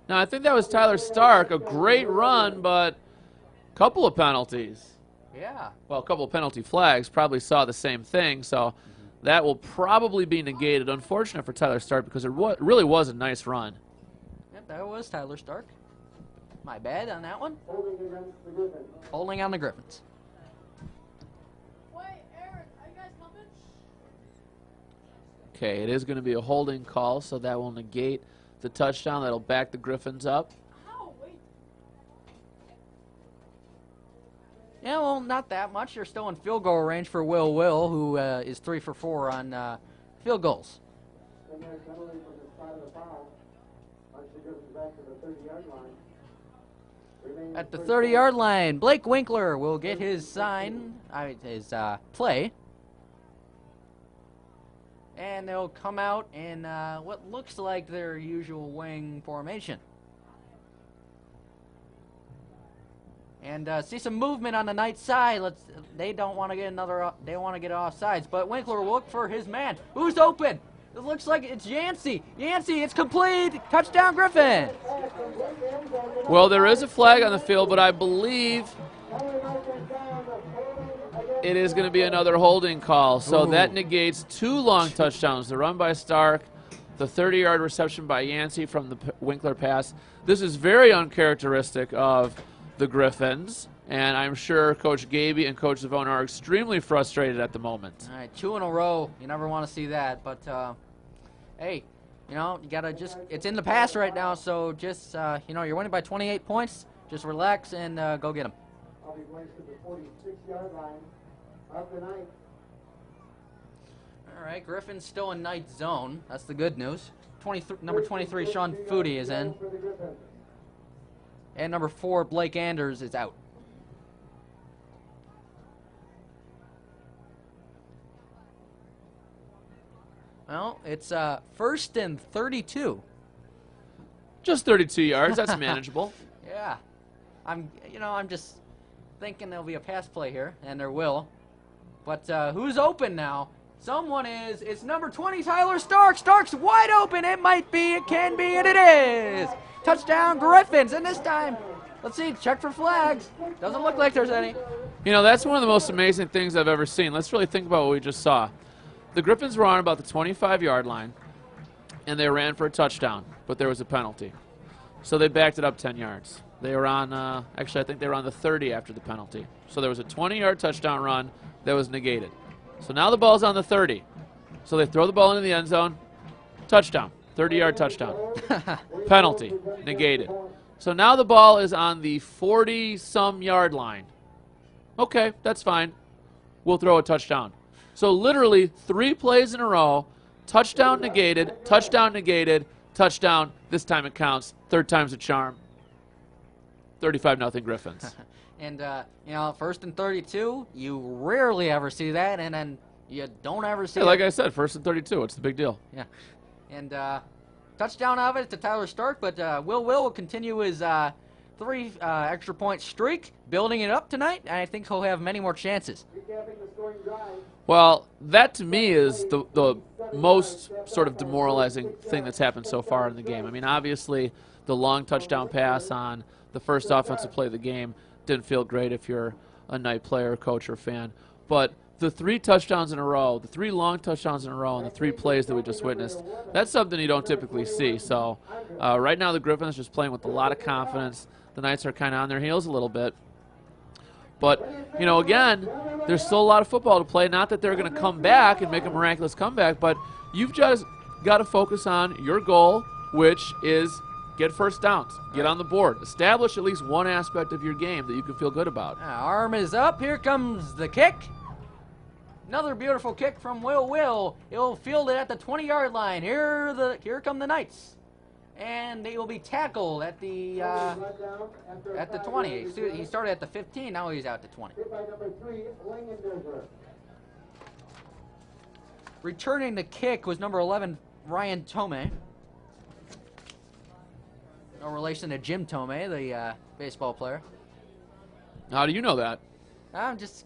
Now, I think that was Tyler Stark. A great run, but a couple of penalties. Yeah. Well, a couple of penalty flags. Probably saw the same thing, so that will probably be negated. Unfortunate for Tyler Stark because it really was a nice run. Yep, that was Tyler Stark. My bad on that one. Holding on the Griffins. Wait, Eric, are you guys coming? Okay, it is going to be a holding call, so that will negate the touchdown. That'll back the Griffins up. Ow, wait. Yeah, well, not that much. They're still in field goal range for Will, who is 3 for 4 on field goals. At the 30-yard line, Blake Winkler will get his sign, his play. And they'll come out in what looks like their usual wing formation. And see some movement on the night side. They don't want to get they want to get offsides. But Winkler will look for his man. Who's open? It looks like it's Yancey. Yancey, it's complete. Touchdown, Griffin. Well, there is a flag on the field, but I believe it is going to be another holding call. So that negates 2 long touchdowns. The run by Stark, the 30-yard reception by Yancey from the Winkler pass. This is very uncharacteristic of the Griffins, and I'm sure Coach Gaby and Coach Zavone are extremely frustrated at the moment. All right, 2 in a row. You never want to see that, but hey, you know, you gotta it's in the past right now, so just you know, you're winning by 28 points. Just relax and go get them. I'll be placed at the 46-yard line of the night. All right, Griffin's still in night zone. That's the good news. Number 23, Sean Foodie is in. And number 4, Blake Anders is out. Well, it's 1st and 32. Just 32 yards. That's manageable. Yeah. I'm just thinking there'll be a pass play here, and there will. But who's open now? Someone is. It's number 20, Tyler Stark. Stark's wide open. It might be, it can be, and it is. Touchdown, Griffins. And this time, let's see, check for flags. Doesn't look like there's any. You know, that's one of the most amazing things I've ever seen. Let's really think about what we just saw. The Griffins were on about the 25-yard line, and they ran for a touchdown, but there was a penalty. So they backed it up 10 yards. They were on, actually, I think they were on the 30 after the penalty. So there was a 20-yard touchdown run that was negated. So now the ball's on the 30. So they throw the ball into the end zone, touchdown, 30-yard touchdown. Penalty, negated. So now the ball is on the 40-some yard line. Okay, that's fine. We'll throw a touchdown. So literally 3 plays in a row, touchdown negated, touchdown negated, touchdown. This time it counts. 3rd time's a charm. 35-0 Griffins. And, you know, 1st and 32, you rarely ever see that, and then you don't ever see Hey, like I said, 1st and 32. What's the big deal? Yeah. And touchdown of it to Tyler Stark, but Will continue his three extra point streak, building it up tonight, and I think he'll have many more chances. Recapping the scoring drive. Well, that to me is the most sort of demoralizing thing that's happened so far in the game. I mean, obviously, the long touchdown pass on the first offensive play of the game didn't feel great if you're a Knight player, coach, or fan. But the 3 touchdowns in a row, the 3 long touchdowns in a row, and the 3 plays that we just witnessed, that's something you don't typically see. So right now the Griffins just playing with a lot of confidence. The Knights are kind of on their heels a little bit. But, you know, again, there's still a lot of football to play. Not that they're going to come back and make a miraculous comeback, but you've just got to focus on your goal, which is get first downs, get on the board, establish at least one aspect of your game that you can feel good about. Arm is up. Here comes the kick. Another beautiful kick from Will. He'll field it at the 20-yard line. Here come the Knights. And they will be tackled at the 20. He started at the 15, now he's out to 20. Hit by number 3, Langenberger. Returning the kick was number 11, Ryan Tomei. No relation to Jim Tomei, the baseball player. How do you know that? I'm just,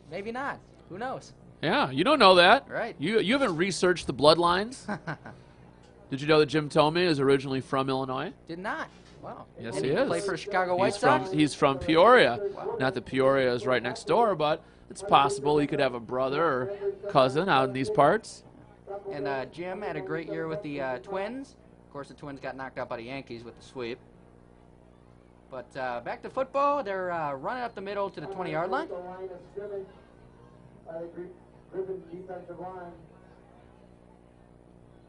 maybe not. Who knows? Yeah, you don't know that. Right. You haven't researched the bloodlines. Did you know that Jim Tomei is originally from Illinois? Did not. Wow. Yes, Did he is. Play for Chicago White Sox? He's from Peoria. Not that Peoria is right next door, but it's possible he could have a brother or cousin out in these parts. And Jim had a great year with the Twins. Of course, the Twins got knocked out by the Yankees with the sweep. But back to football. They're running up the middle to the 20-yard line. The line of scrimmage by the Griffins defensive line.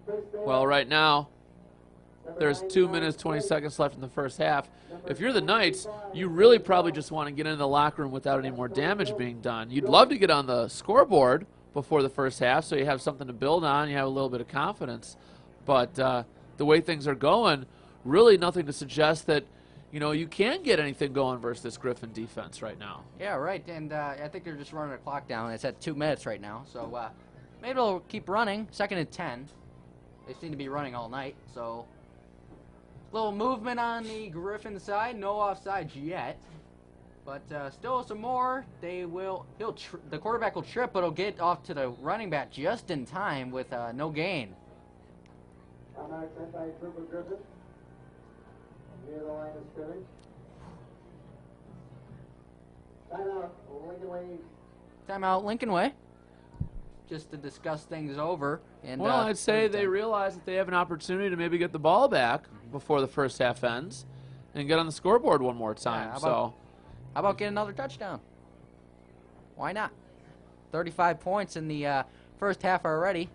First down. Well, right now, there's 2 minutes, 20 seconds left in the first half. If you're the Knights, you really probably just want to get into the locker room without any more damage being done. You'd love to get on the scoreboard before the first half so you have something to build on, you have a little bit of confidence. But the way things are going, really nothing to suggest that, you can get anything going versus this Griffin defense right now. Yeah, right. And I think they're just running the clock down. It's at 2 minutes right now. So maybe they'll keep running. 2nd and 10. They seem to be running all night. So little movement on the Griffin side. No offsides yet. But still some more. The quarterback will trip, but he'll get off to the running back just in time with no gain. Timeout sent by Trooper Griffin. Near the line of scrimmage. Timeout, Lincoln Way. Timeout Lincoln Way. Just to discuss things over. And Well, I'd say they realize that they have an opportunity to maybe get the ball back before the first half ends and get on the scoreboard one more time. How about getting another touchdown? Why not? 35 points in the first half already.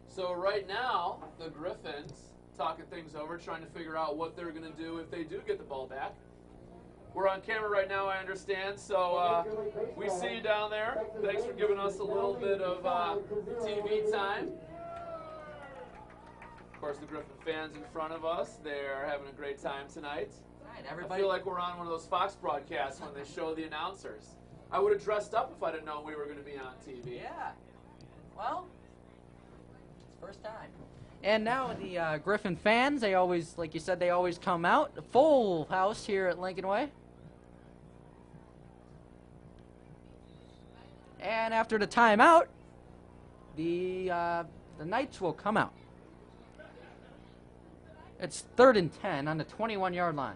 So right now, the Griffins talking things over, trying to figure out what they're going to do if they do get the ball back. We're on camera right now, I understand, so we see you down there. Thanks for giving us a little bit of TV time. Of course, the Griffin fans in front of us, they're having a great time tonight. Right, I everybody. feel like we're on one of those Fox broadcasts when they show the announcers. I would have dressed up if I didn't know we were going to be on TV. Yeah. Well, it's first time. And now the Griffin fans, they always, like you said, they always come out. Full house here at Lincoln Way. And after the timeout, the Knights will come out. It's 3rd and 10 on the 21-yard line.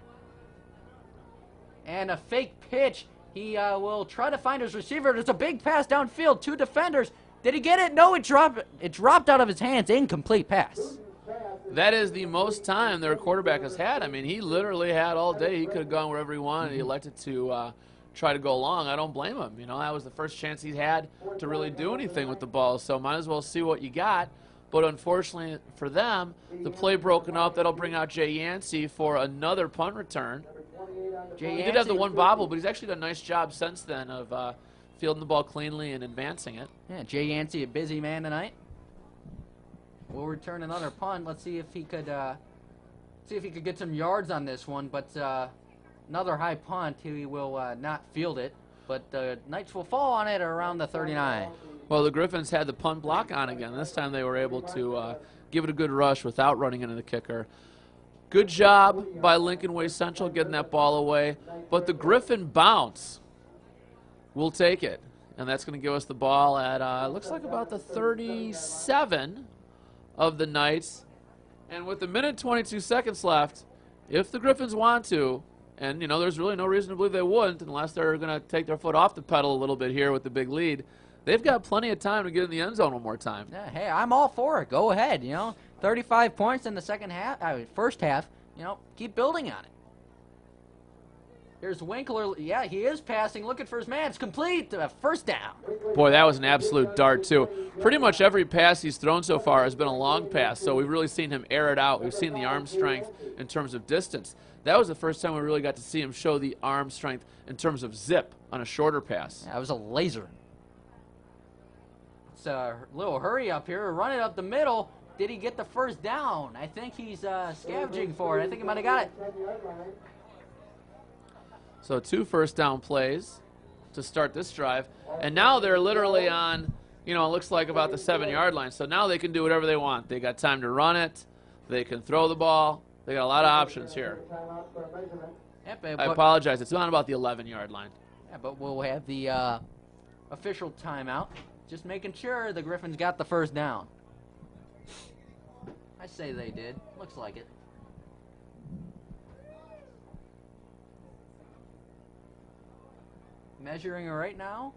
And a fake pitch. He will try to find his receiver. There's a big pass downfield. 2 defenders. Did he get it? No, it dropped. It dropped out of his hands. Incomplete pass. That is the most time their quarterback has had. I mean, he literally had all day. He could have gone wherever he wanted. He elected to try to go long. I don't blame him. That was the first chance he had to really do anything with the ball. So might as well see what you got. But unfortunately for them, the play broken up. That'll bring out Jay Yancey for another punt return. He did have the one bobble, but he's actually done a nice job since then of fielding the ball cleanly and advancing it. Yeah, Jay Yancey, a busy man tonight. We'll return another punt. Let's see if he could get some yards on this one. But another high punt. He will not field it. But the Knights will fall on it around the 39. Well, the Griffins had the punt block on again. This time they were able to give it a good rush without running into the kicker. Good job by Lincoln Way Central getting that ball away. But the Griffin bounce will take it. And that's going to give us the ball at, looks like about the 37 of the Knights. And with a minute 22 seconds left, if the Griffins want to, and, you know, there's really no reason to believe they wouldn't unless they're going to take their foot off the pedal a little bit here with the big lead, they've got plenty of time to get in the end zone one more time. Yeah, hey, I'm all for it. Go ahead, 35 points in the first half, keep building on it. Here's Winkler. Yeah, he is passing, looking for his man. It's complete. First down. Boy, that was an absolute dart, too. Pretty much every pass he's thrown so far has been a long pass, so we've really seen him air it out. We've seen the arm strength in terms of distance. That was the first time we really got to see him show the arm strength in terms of zip on a shorter pass. Yeah, it was a laser. It's a little hurry up here. Run it up the middle. Did he get the first down? I think he's scavenging for it. I think he might have got it. So 2 first down plays to start this drive. And now they're literally on, it looks like about the 7-yard line. So now they can do whatever they want. They got time to run it. They can throw the ball. They got a lot of options here. Yep, I apologize. It's not about the 11-yard line. Yeah, but we'll have the official timeout. Just making sure the Griffins got the first down. I say they did. Looks like it. Measuring it right now.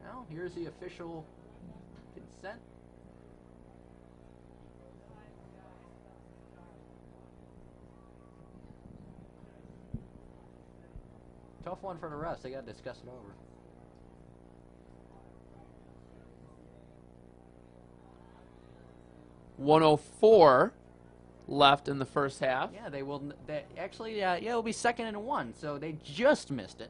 Now, here's the official consent. Tough one for the refs. They got to discuss it over. .104 left in the first half. Yeah, they will. They actually, it'll be 2nd and 1, so they just missed it.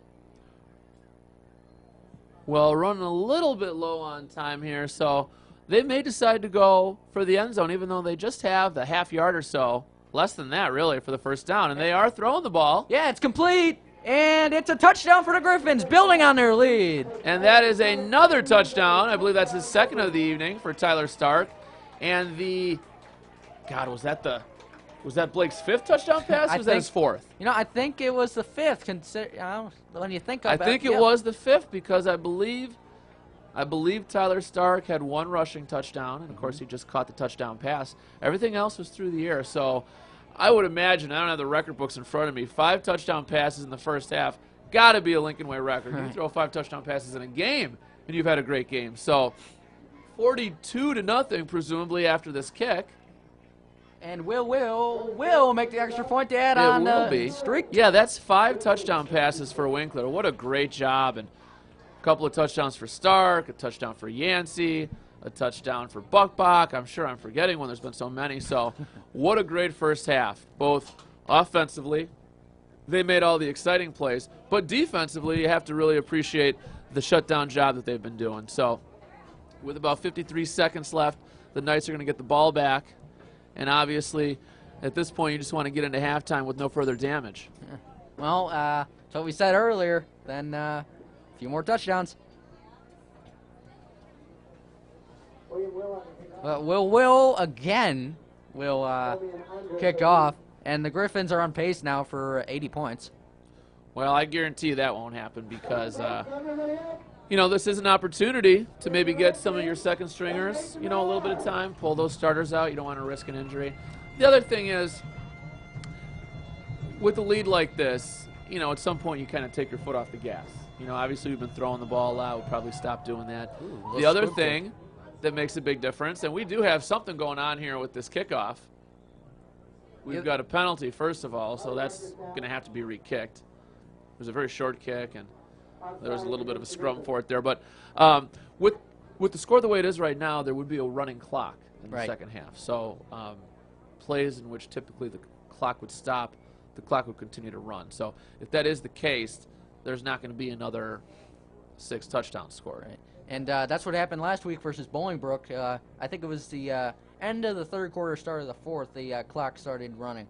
Well, running a little bit low on time here, so they may decide to go for the end zone, even though they just have the half-yard or so, less than that, really, for the first down, and they are throwing the ball. Yeah, it's complete, and it's a touchdown for the Griffins, building on their lead. And that is another touchdown. I believe that's his 2nd of the evening for Tyler Stark. And was that Blake's 5th touchdown pass, or was that his 4th? I think it was the 5th. When you think about it. I think it was the 5th because I believe Tyler Stark had 1 rushing touchdown, and of course he just caught the touchdown pass. Everything else was through the air. So I would imagine, I don't have the record books in front of me, 5 touchdown passes in the first half. Got to be a Lincoln Way record. You throw 5 touchdown passes in a game, and you've had a great game. So 42-0, presumably, after this kick. And will make the extra point to add on the streak. Yeah, that's 5 touchdown passes for Winkler. What a great job. And a couple of touchdowns for Stark, a touchdown for Yancey, a touchdown for Buckbach. I'm sure I'm forgetting one. There's been so many. So what a great first half, both offensively. They made all the exciting plays. But defensively, you have to really appreciate the shutdown job that they've been doing. So with about 53 seconds left, the Knights are going to get the ball back. And obviously, at this point, you just want to get into halftime with no further damage. Yeah. Well, that's what we said earlier. Then a few more touchdowns. Will again will kick off. And the Griffins are on pace now for 80 points. Well, I guarantee you that won't happen because this is an opportunity to maybe get some of your second stringers, a little bit of time, pull those starters out. You don't want to risk an injury. The other thing is, with a lead like this, at some point you kind of take your foot off the gas. Obviously we've been throwing the ball a lot. We'll probably stop doing that. The other thing that makes a big difference, and we do have something going on here with this kickoff. We've got a penalty, first of all, so that's going to have to be re-kicked. It was a very short kick, and there was a little bit of a scrum for it there. But with the score the way it is right now, there would be a running clock in the second half. So plays in which typically the clock would stop, the clock would continue to run. So if that is the case, there's not going to be another 6 touchdowns scored. Right. And that's what happened last week versus Bolingbrook. I think it was the end of the third quarter, start of the fourth, the clock started running.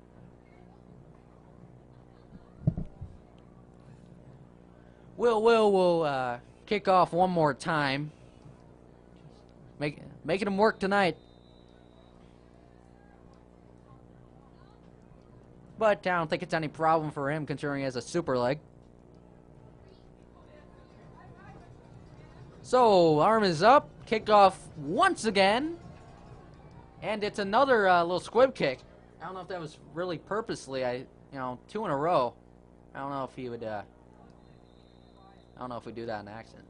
We'll kick off one more time. Making him work tonight. But I don't think it's any problem for him considering he has a super leg. So, arm is up. Kickoff once again. And it's another little squib kick. I don't know if that was really purposely. 2 in a row. I don't know if he would, I don't know if we do that in accident.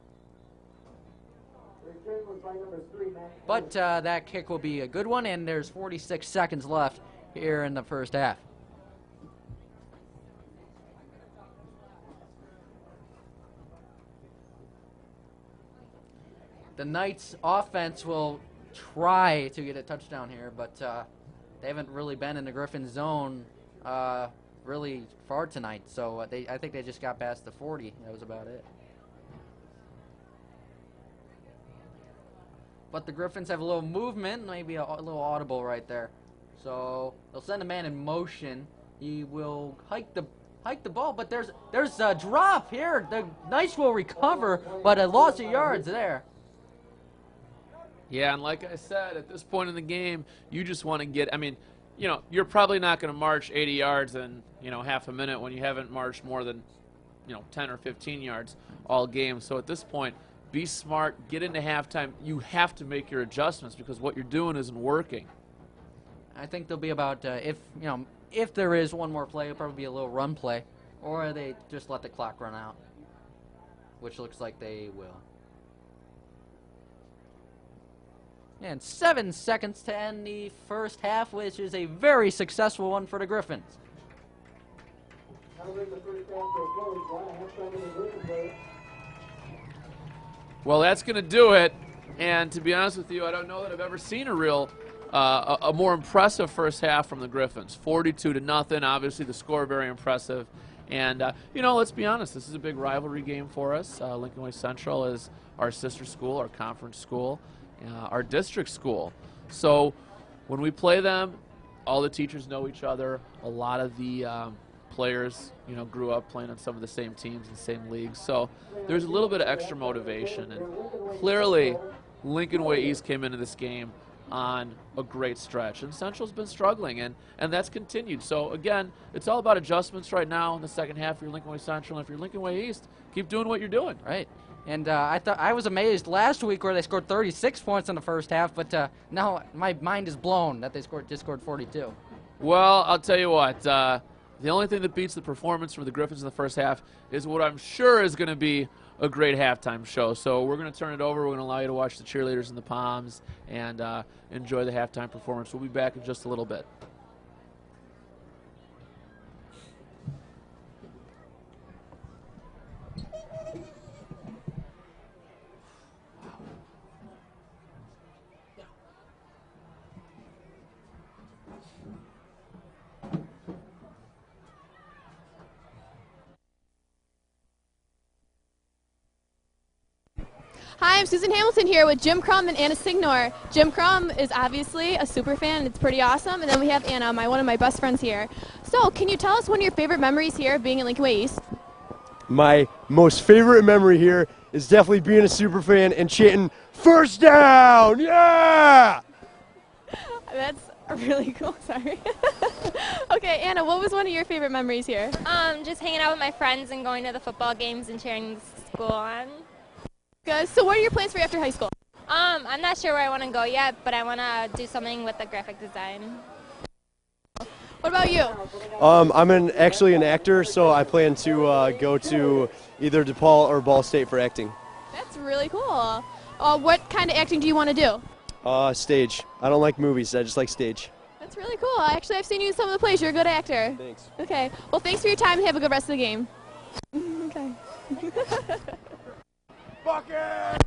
But that kick will be a good one, and there's 46 seconds left here in the first half. The Knights offense will try to get a touchdown here, but they haven't really been in the Griffin zone really far tonight. So I think they just got past the 40. That was about it. But the Griffins have a little movement, maybe a little audible right there. So they'll send a man in motion. He will hike the ball, but there's a drop here. The Knights will recover, but a loss of yards there. Yeah, and like I said, at this point in the game, you just want to get, you're probably not going to march 80 yards in, half a minute when you haven't marched more than, 10 or 15 yards all game. So at this point, be smart, get into halftime. You have to make your adjustments because what you're doing isn't working. I think there'll be about, if there is one more play, it'll probably be a little run play, or they just let the clock run out, which looks like they will. And 7 seconds to end the first half, which is a very successful one for the Griffins. Well, that's going to do it. And to be honest with you, I don't know that I've ever seen a real, a more impressive first half from the Griffins. 42-0. Obviously, the score very impressive. And, let's be honest, this is a big rivalry game for us. Lincoln Way Central is our sister school, our conference school. Our district school. So when we play them, all the teachers know each other. A lot of the players, grew up playing on some of the same teams and same leagues. So there's a little bit of extra motivation. And clearly, Lincoln Way East came into this game on a great stretch. And Central's been struggling, and that's continued. So, again, it's all about adjustments right now in the second half for Lincoln Way Central. And if you're Lincoln Way East, keep doing what you're doing. Right. And I was amazed last week where they scored 36 points in the first half, but now my mind is blown that they just scored 42. Well, I'll tell you what. The only thing that beats the performance from the Griffins in the first half is what I'm sure is going to be a great halftime show. So we're going to turn it over. We're going to allow you to watch the cheerleaders and the Poms and enjoy the halftime performance. We'll be back in just a little bit. Hi, I'm Susan Hamilton here with Jim Crum and Anna Signor. Jim Crum is obviously a super fan, and it's pretty awesome. And then we have Anna, one of my best friends here. So, can you tell us one of your favorite memories here being in Lincoln Way East? My most favorite memory here is definitely being a super fan and chanting, "First down, yeah!" That's really cool, sorry. Okay, Anna, what was one of your favorite memories here? Just hanging out with my friends and going to the football games and cheering the school on. Good. So what are your plans for after high school? I'm not sure where I want to go yet, but I want to do something with the graphic design. What about you? I'm actually an actor, so I plan to go to either DePaul or Ball State for acting. That's really cool. What kind of acting do you want to do? Stage. I don't like movies. I just like stage. That's really cool. Actually, I've seen you in some of the plays. You're a good actor. Thanks. Okay. Well, thanks for your time and have a good rest of the game. Okay. Bucket!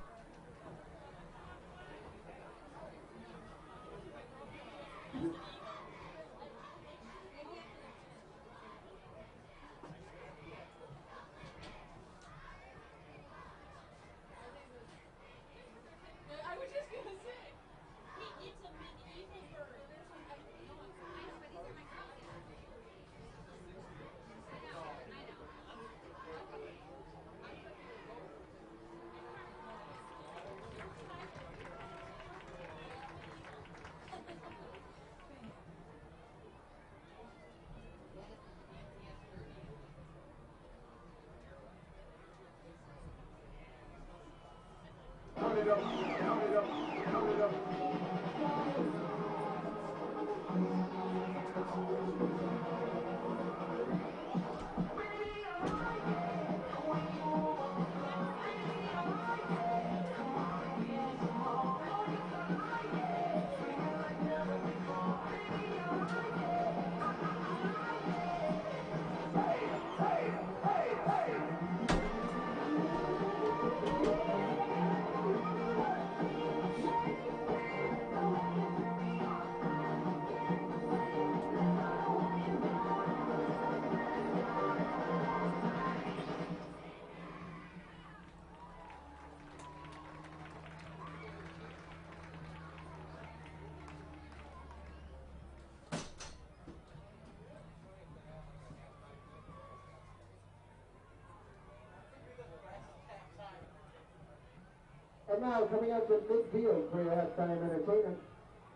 now coming out to midfield for your halftime entertainment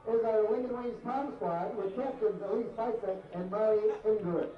is our Lincoln Wings Prom Squad with captains Elise Bicek and Molly Ingrid.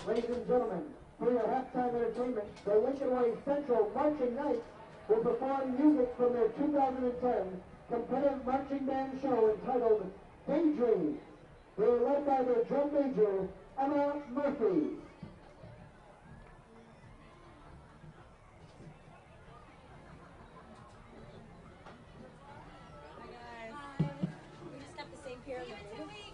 Ladies and gentlemen, for your halftime entertainment, the Lincoln Way Central Marching Knights will perform music from their 2010 competitive marching band show entitled Daydream. They are led by their drum major, Emma Murphy. Hi guys. We just got the same pair of boots.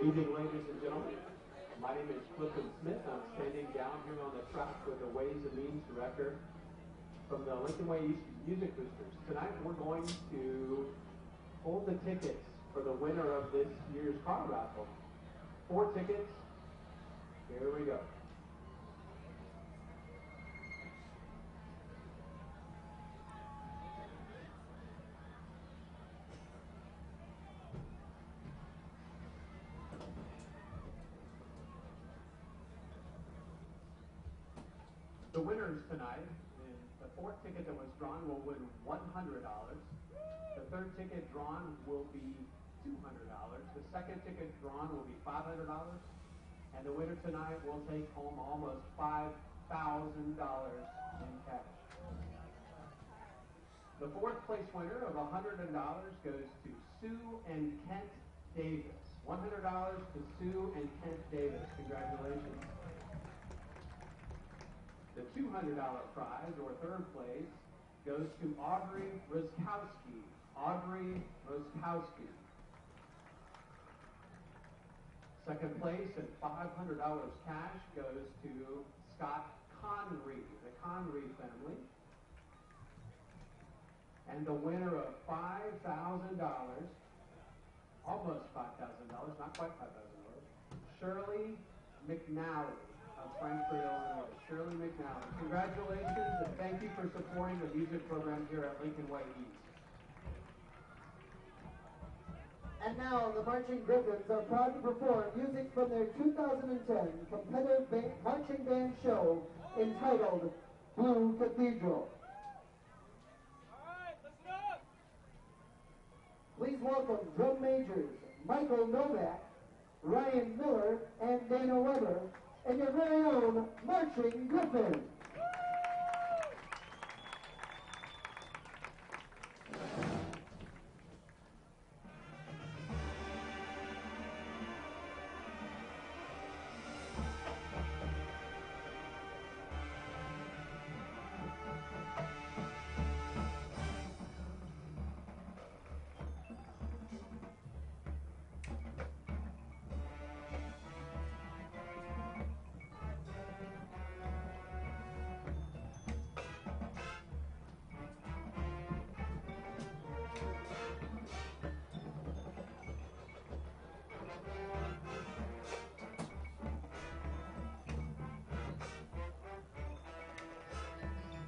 Good evening, ladies and gentlemen. My name is Clifton Smith. I'm standing down here on the track with the Ways and Means Director from the Lincoln Way East Music Boosters. Tonight we're going to hold the tickets for the winner of this year's car raffle. 4 tickets. Here we go. The winners tonight, and the 4th ticket that was drawn will win $100. The 3rd ticket drawn will be $200. The 2nd ticket drawn will be $500. And the winner tonight will take home almost $5,000 in cash. The 4th place winner of $100 goes to Sue and Kent Davis. $100 to Sue and Kent Davis. Congratulations. The $200 prize, or 3rd place, goes to Audrey Roskowski. Audrey Roskowski. 2nd place and $500 cash goes to Scott Conry, the Conry family. And the winner of $5,000, almost $5,000, not quite $5,000, Shirley McNally of Frankfort, Illinois. Shirley McNally. Congratulations and thank you for supporting the music program here at Lincoln Way East. And now the Marching Griffins are proud to perform music from their 2010 competitive marching band show entitled Blue Cathedral. All right, listen up. Please welcome drum majors Michael Novak, Ryan Miller, and Dana Weber, and your very own Marching Griffins.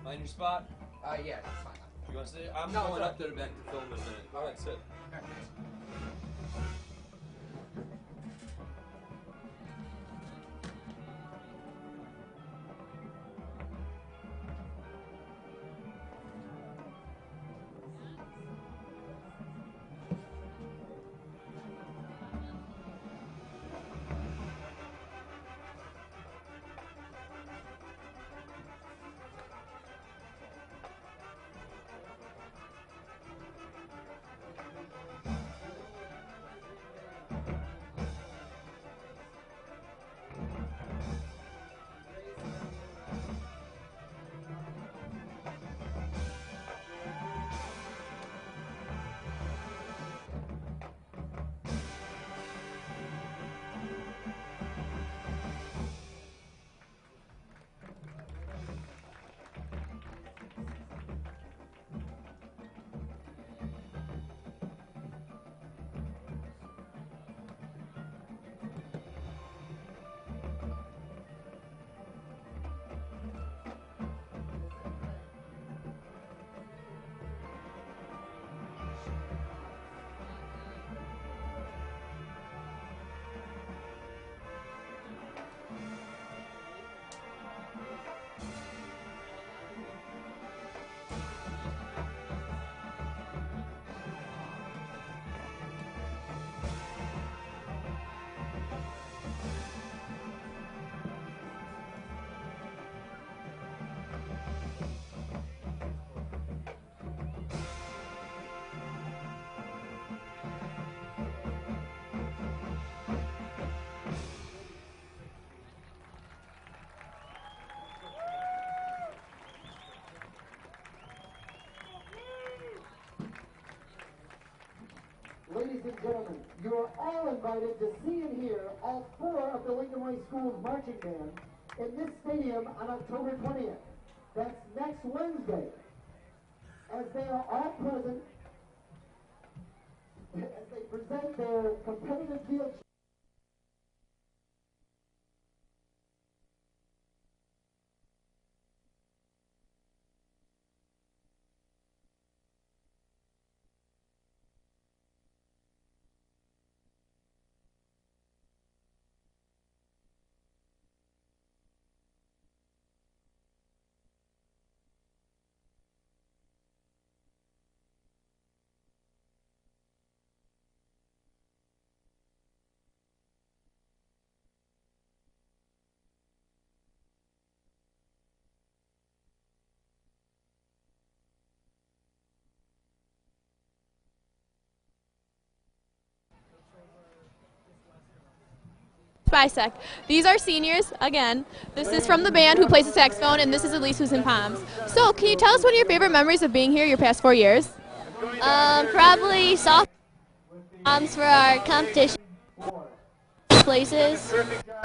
Find your spot. Yeah, that's fine. You want to sit? I'm No, going it's up there back to film in a minute. All right, sit. Ladies and gentlemen, you are all invited to see and hear all 4 of the Lincoln Way Schools marching band in this stadium on October 20th. That's next Wednesday. As they are all present, as they present their competitive field. Bisec. These are seniors, again. This is from the band who plays the saxophone, and this is Elise who's in Palms. So, can you tell us one of your favorite memories of being here your past 4 years? Probably soft for our competition places.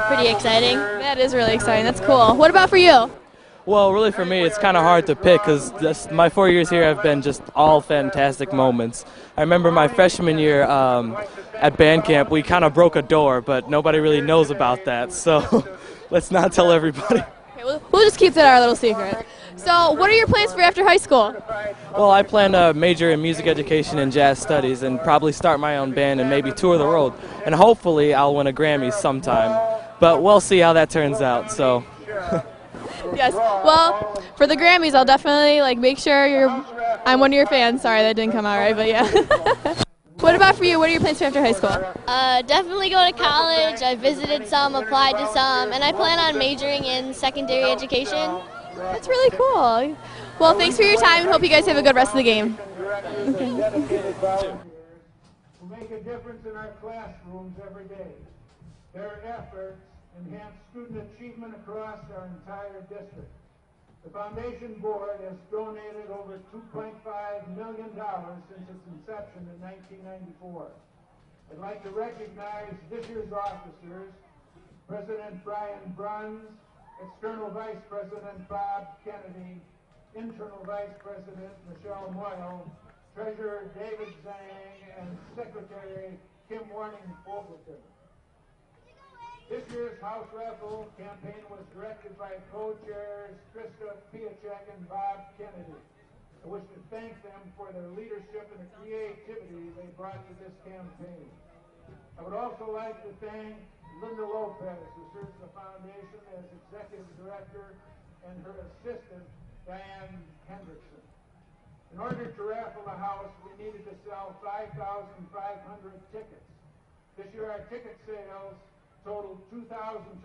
Pretty exciting. That is really exciting. That's cool. What about for you? Well, really for me, it's kind of hard to pick because my 4 years here have been just all fantastic moments. I remember my freshman year at band camp, we kind of broke a door, but nobody really knows about that, so let's not tell everybody. Okay, we'll just keep that our little secret. So, what are your plans for after high school? Well, I plan to major in music education and jazz studies and probably start my own band and maybe tour the world. And hopefully I'll win a Grammy sometime. But we'll see how that turns out, so... Yes. Well, for the Grammys, I'll definitely make sure I'm one of your fans. Sorry, that didn't come out right, but yeah. What about for you? What are your plans for after high school? Definitely go to college. I visited some, applied to some, and I plan on majoring in secondary education. That's really cool. Well, thanks for your time, and hope you guys have a good rest of the game. Who make a difference in our classrooms every day. Their efforts enhance student achievement across our entire district. The Foundation Board has donated over $2.5 million since its inception in 1994. I'd like to recognize this year's officers, President Brian Bruns, External Vice President Bob Kennedy, Internal Vice President Michelle Moyle, Treasurer David Zhang, and Secretary Kim Warning-Fogleton. This year's House Raffle campaign was directed by co-chairs Krista Piacek and Bob Kennedy. I wish to thank them for their leadership and the creativity they brought to this campaign. I would also like to thank Linda Lopez, who serves the foundation as Executive Director, and her assistant, Diane Hendrickson. In order to raffle the house, we needed to sell 5,500 tickets. This year our ticket sales totaled 2,224,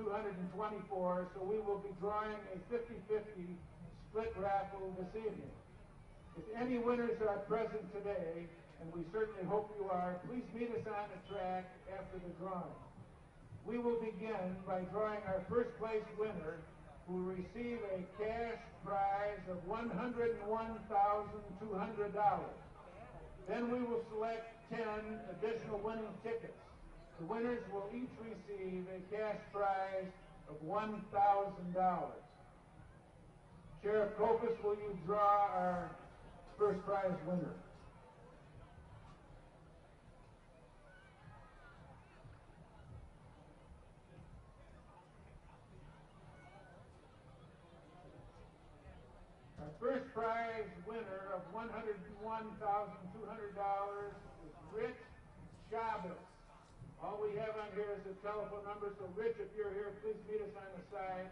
so we will be drawing a 50-50 split raffle this evening. If any winners are present today, and we certainly hope you are, please meet us on the track after the drawing. We will begin by drawing our first place winner, who will receive a cash prize of $101,200. Then we will select 10 additional winning tickets. The winners will each receive a cash prize of $1,000. Sheriff Kopis, will you draw our first prize winner? Our first prize winner of $101,200 is Rich Chavez. All we have on here is a telephone number, so Rich, if you're here, please meet us on the side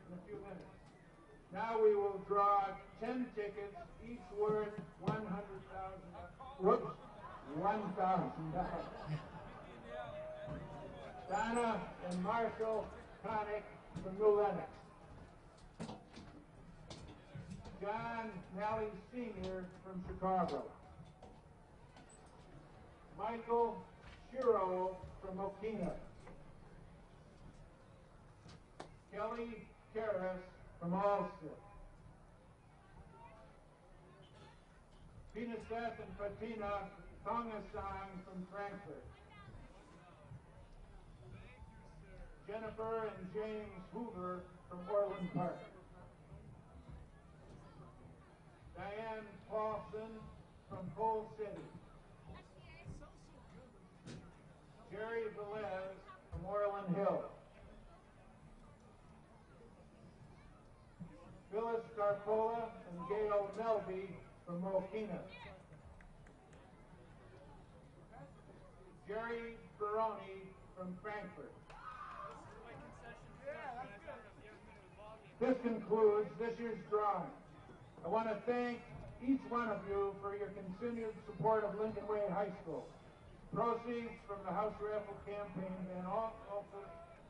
in a few minutes. Now we will draw 10 tickets, each worth $100,000. Whoops, $1,000. Donna and Marshall Connick from New Lenox. John Nally Sr. from Chicago. Michael Shiro from Okina. Kelly Karras from Alston. Pina Seth and Fatina Tonga Song from Frankfurt. Jennifer and James Hoover from Orland Park. Diane Paulson from Pole City. Jerry Velez from Orland Hill. Phyllis Carpola and Gail Melby from Mokina. Jerry Baroni from Frankfurt. This concludes this year's drawing. I want to thank each one of you for your continued support of Lincoln Way High School. Proceeds from the House Raffle campaign and also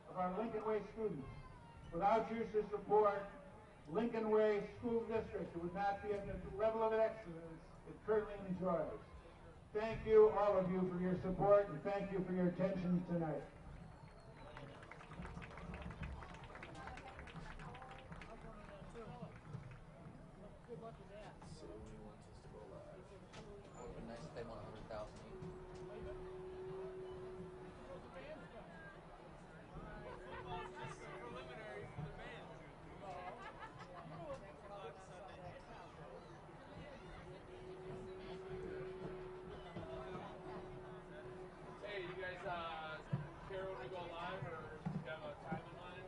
of our Lincoln Way students. Without your support, Lincoln Way School District would not be at the level of excellence it currently enjoys. Thank you, all of you, for your support, and thank you for your attention tonight. Hey, you guys care when we go live, or do you have a time in mind?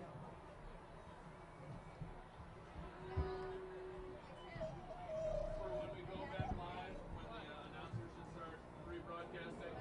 For when we go back live, when the announcers should start rebroadcasting?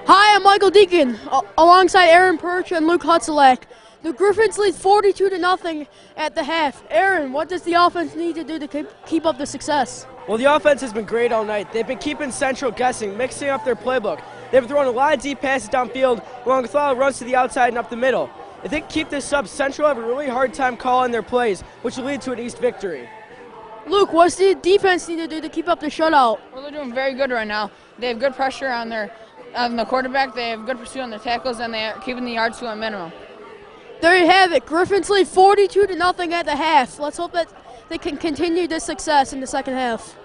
Hi, I'm Michael Deacon, alongside Aaron Perch and Luke Hutzelak. The Griffins lead 42-0 at the half. Aaron, what does the offense need to do to keep up the success? Well, the offense has been great all night. They've been keeping Central guessing, mixing up their playbook. They've been throwing a lot of deep passes downfield, along with a lot of runs to the outside and up the middle. If they keep this up, Central have a really hard time calling their plays, which will lead to an East victory. Luke, what's the defense need to do to keep up the shutout? Well, they're doing very good right now. They have good pressure on the quarterback. They have good pursuit on their tackles, and they are keeping the yards to a minimum. There you have it. Griffins lead 42-0 at the half. Let's hope that they can continue this success in the second half.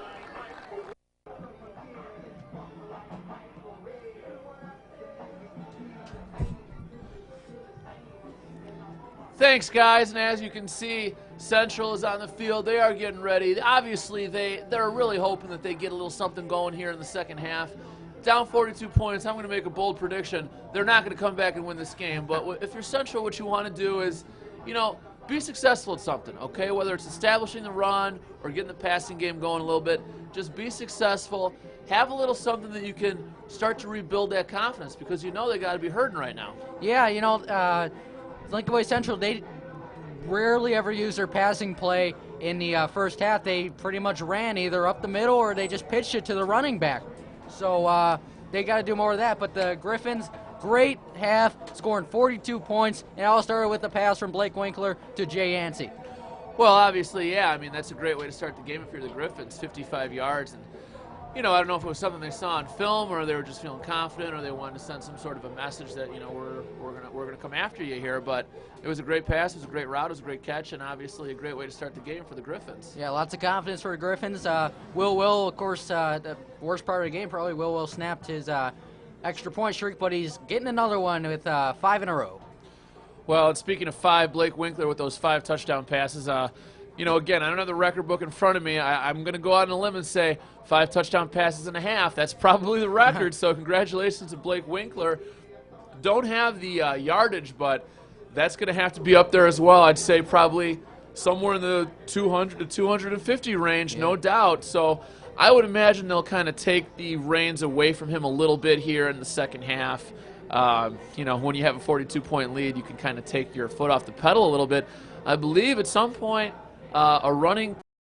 Thanks, guys. And as you can see, Central is on the field. They are getting ready. Obviously, they're really hoping that they get a little something going here in the second half. Down 42 points, I'm going to make a bold prediction. They're not going to come back and win this game. But if you're Central, what you want to do is, be successful at something, okay? Whether it's establishing the run or getting the passing game going a little bit, just be successful. Have a little something that you can start to rebuild that confidence, because they got to be hurting right now. Yeah, Lincoln Way Central, they rarely ever use their passing play in the first half. They pretty much ran either up the middle or they just pitched it to the running back. So they got to do more of that. But the Griffins, great half, scoring 42 points. And it all started with a pass from Blake Winkler to Jay Yancey. Well, obviously, yeah. I mean, that's a great way to start the game if you're the Griffins, 55 yards. And, you know, I don't know if it was something they saw on film or they were just feeling confident or they wanted to send some sort of a message that, you know, we're gonna come after you here. But it was a great pass, it was a great route, it was a great catch, and obviously a great way to start the game for the Griffins. Yeah, lots of confidence for the Griffins. Will, of course, the worst part of the game probably, Will snapped his extra point streak, but he's getting another one with 5 in a row. Well, and speaking of 5, Blake Winkler with those 5 touchdown passes. You know, again, I don't have the record book in front of me. I'm going to go out on a limb and say 5 touchdown passes and a half. That's probably the record, so congratulations to Blake Winkler. Don't have the yardage, but that's going to have to be up there as well. I'd say probably somewhere in the 200 to 250 range, no doubt. So I would imagine they'll kind of take the reins away from him a little bit here in the second half. You know, when you have a 42-point lead, you can kind of take your foot off the pedal a little bit. I believe at some point a running